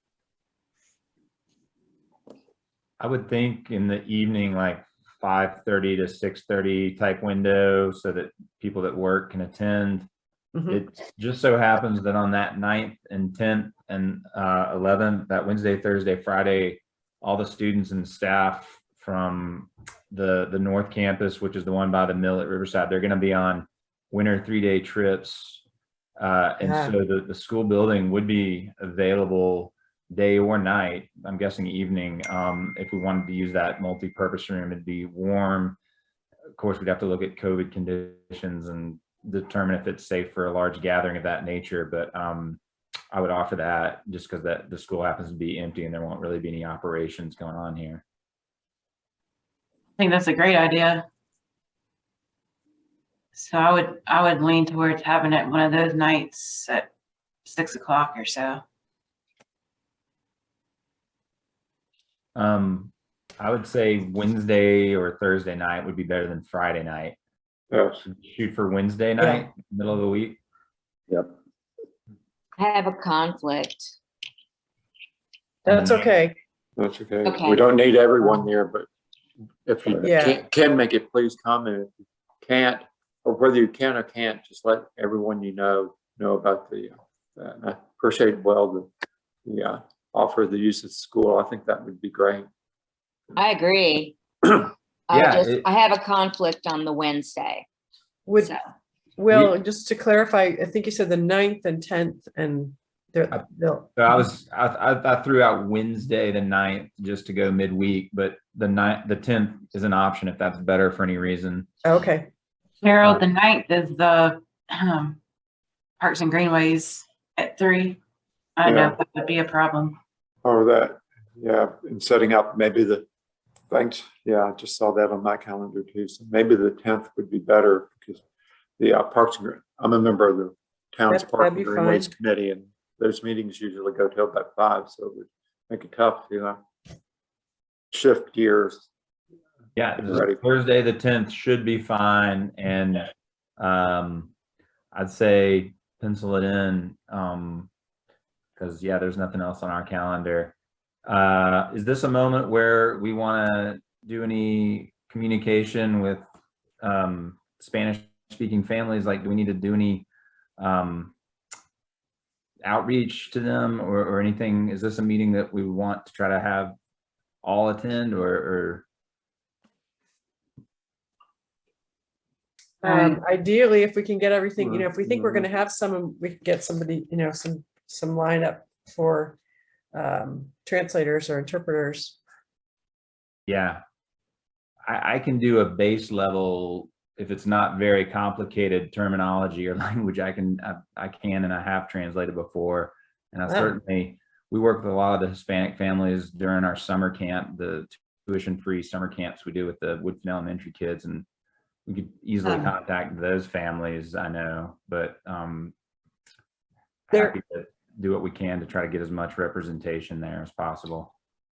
I would think in the evening, like 5:30 to 6:30 type window, so that people that work can attend. Mm-hmm. It just so happens that on that 9th and 10th and 11th, that Wednesday, Thursday, Friday, all the students and staff from the North Campus, which is the one by the mill at Riverside, they're going to be on winter 3-day trips And so the school building would be available day or night, I'm guessing evening. If we wanted to use that multi-purpose room, it'd be warm. Of course, we'd have to look at COVID conditions and determine if it's safe for a large gathering of that nature. But I would offer that just because that the school happens to be empty and there won't really be any operations going on here. I think that's a great idea. So I would lean towards having it one of those nights at 6 o'clock or so. I would say Wednesday or Thursday night would be better than Friday night. Yes. Shoot for Wednesday night, middle of the week. Yep. I have a conflict. That's okay. That's okay. Okay. We don't need everyone there, but if you Yeah. can make it, please come. And if you can't, or whether you can or can't, just let everyone you know about the, I appreciate the offer of the use of the school. I think that would be great. I agree. Yeah, I have a conflict on the Wednesday. Would, So, well, just to clarify, I think you said the 9th and 10th and they'll. So I threw out Wednesday the 9th just to go midweek, but the 10th is an option if that's better for any reason. Okay. Gerald, the 9th is the Parks and Greenways at 3. I don't know if that would be a problem. Or that, and setting up maybe thanks. Yeah, I just saw that on my calendar too. So maybe the 10th would be better because the I'm a member of the town's Parks and Greenways Committee, and those meetings usually go till about 5, so it would make it tough to shift gears. Yeah, Thursday the 10th should be fine, and I'd say pencil it in because there's nothing else on our calendar. Is this a moment where we want to do any communication with Spanish-speaking families? Like, do we need to do any outreach to them or anything? Is this a meeting that we want to try to have all attend or? Ideally, if we can get everything, if we think we're going to have some, we could get somebody, some lineup for translators or interpreters. Yeah, I can do a base level if it's not very complicated terminology or language. I can and I have translated before, and I certainly we work with a lot of the Hispanic families during our summer camp, the tuition-free summer camps we do with the Woodfin Elementary kids, and we could easily contact those families. I know, but happy to do what we can to try to get as much representation there as possible.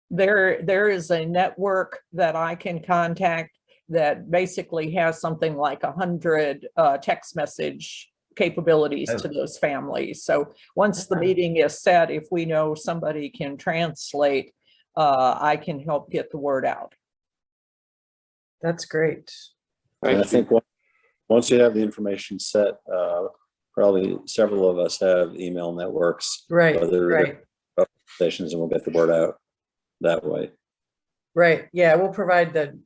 There is a network that I can contact that basically has something like 100 text message capabilities to those families. So once the meeting is set, if we know somebody can translate, I can help get the word out. That's great. And I think once you have the information set, probably several of us have email networks. Right. Stations, and we'll get the word out that way. Right. Yeah, we'll provide the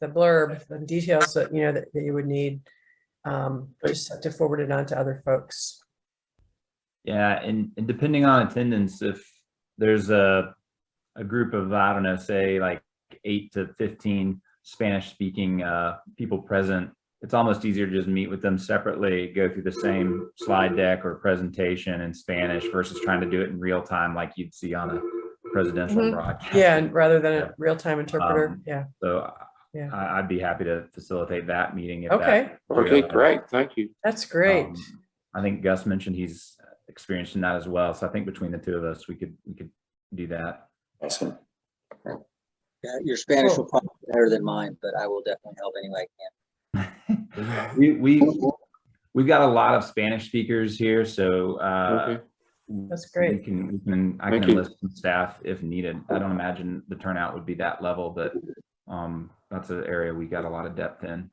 blurb, the details that that you would need, just to forward it on to other folks. Yeah, and depending on attendance, if there's a group of, I don't know, say like 8 to 15 Spanish-speaking people present, it's almost easier to just meet with them separately, go through the same slide deck or presentation in Spanish versus trying to do it in real time like you'd see on a presidential broadcast. Yeah, and rather than a real-time interpreter. So I'd be happy to facilitate that meeting. If okay, great. Thank you. That's great. I think Gus mentioned he's experienced in that as well. So I think between the two of us, we could do that. Awesome. Yeah, your Spanish will probably be better than mine, but I will definitely help any way I can. We've got a lot of Spanish speakers here, so that's great. I can enlist some staff if needed. I don't imagine the turnout would be that level, but that's an area we got a lot of depth in.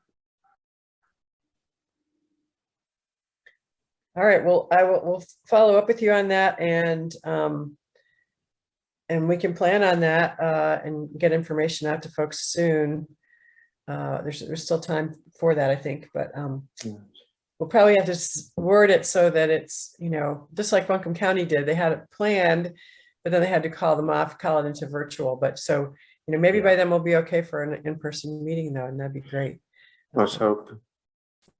All right. Well, we'll follow up with you on that, and we can plan on that and get information out to folks soon. There's still time for that, I think, but we'll probably have to word it so that it's, you know, just like Buncombe County did. They had it planned, but then they had to call them off, call it into virtual. But so, you know, maybe by then we'll be okay for an in-person meeting though, and that'd be great. Let's hope.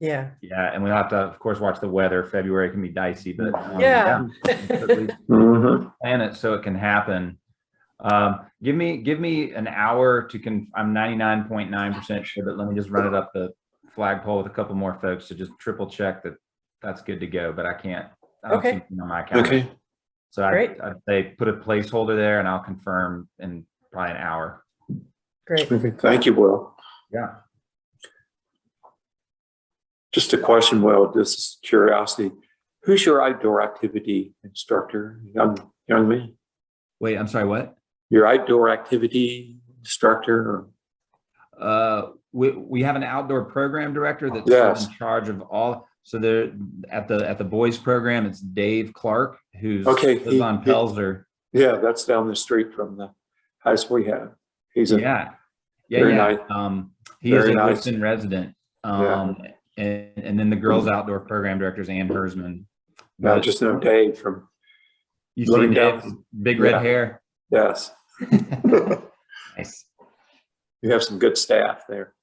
Yeah. Yeah, and we'll have to, of course, watch the weather. February can be dicey, but Yeah. at least Mhm. plan it so it can happen. Give me an hour to I'm 99.9% sure, but let me just run it up the flagpole with a couple more folks to just triple check that that's good to go, but I don't see Okay. anything on my calendar. Okay. So Great. I'd say put a placeholder there and I'll confirm in probably an hour. Great. Okay. Thank you, Will. Yeah. Just a question, Will, this is curiosity. Who's your outdoor activity instructor? Young man? Wait, I'm sorry, what? Your outdoor activity instructor? Or? We have an outdoor program director that's Yes. in charge of all. So there at the boys program, it's Dave Clark, who's Okay, lives on Pelzer. Yeah, that's down the street from the house we have. He's a Yeah. very Nice. He is very a nice. Woodson resident. Yeah. And then the girls outdoor program director is Ann Hersman. I just know Dave from You see living Dave, down. big red Yeah. hair. Yes. Nice. You have some good staff there.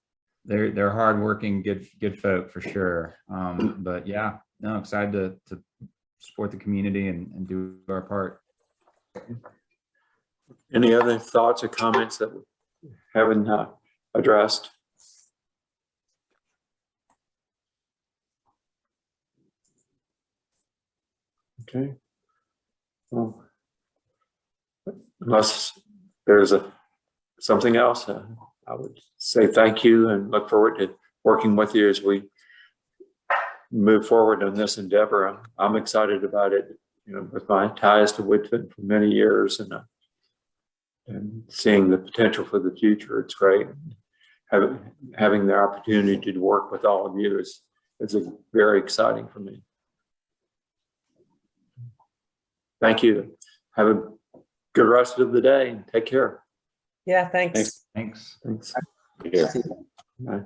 They're hardworking, good folk for sure. But yeah, no, excited to support the community and do our part. Any other thoughts or comments that we haven't addressed? Okay. Well, unless there's something else, I would say thank you and look forward to working with you as we move forward on this endeavor. I'm excited about it, you know, with my ties to Woodfin for many years and seeing the potential for the future. It's great. Having the opportunity to work with all of you is very exciting for me. Thank you. Have a good rest of the day and take care. Yeah, thanks. Thanks. Thanks. Yeah. Bye.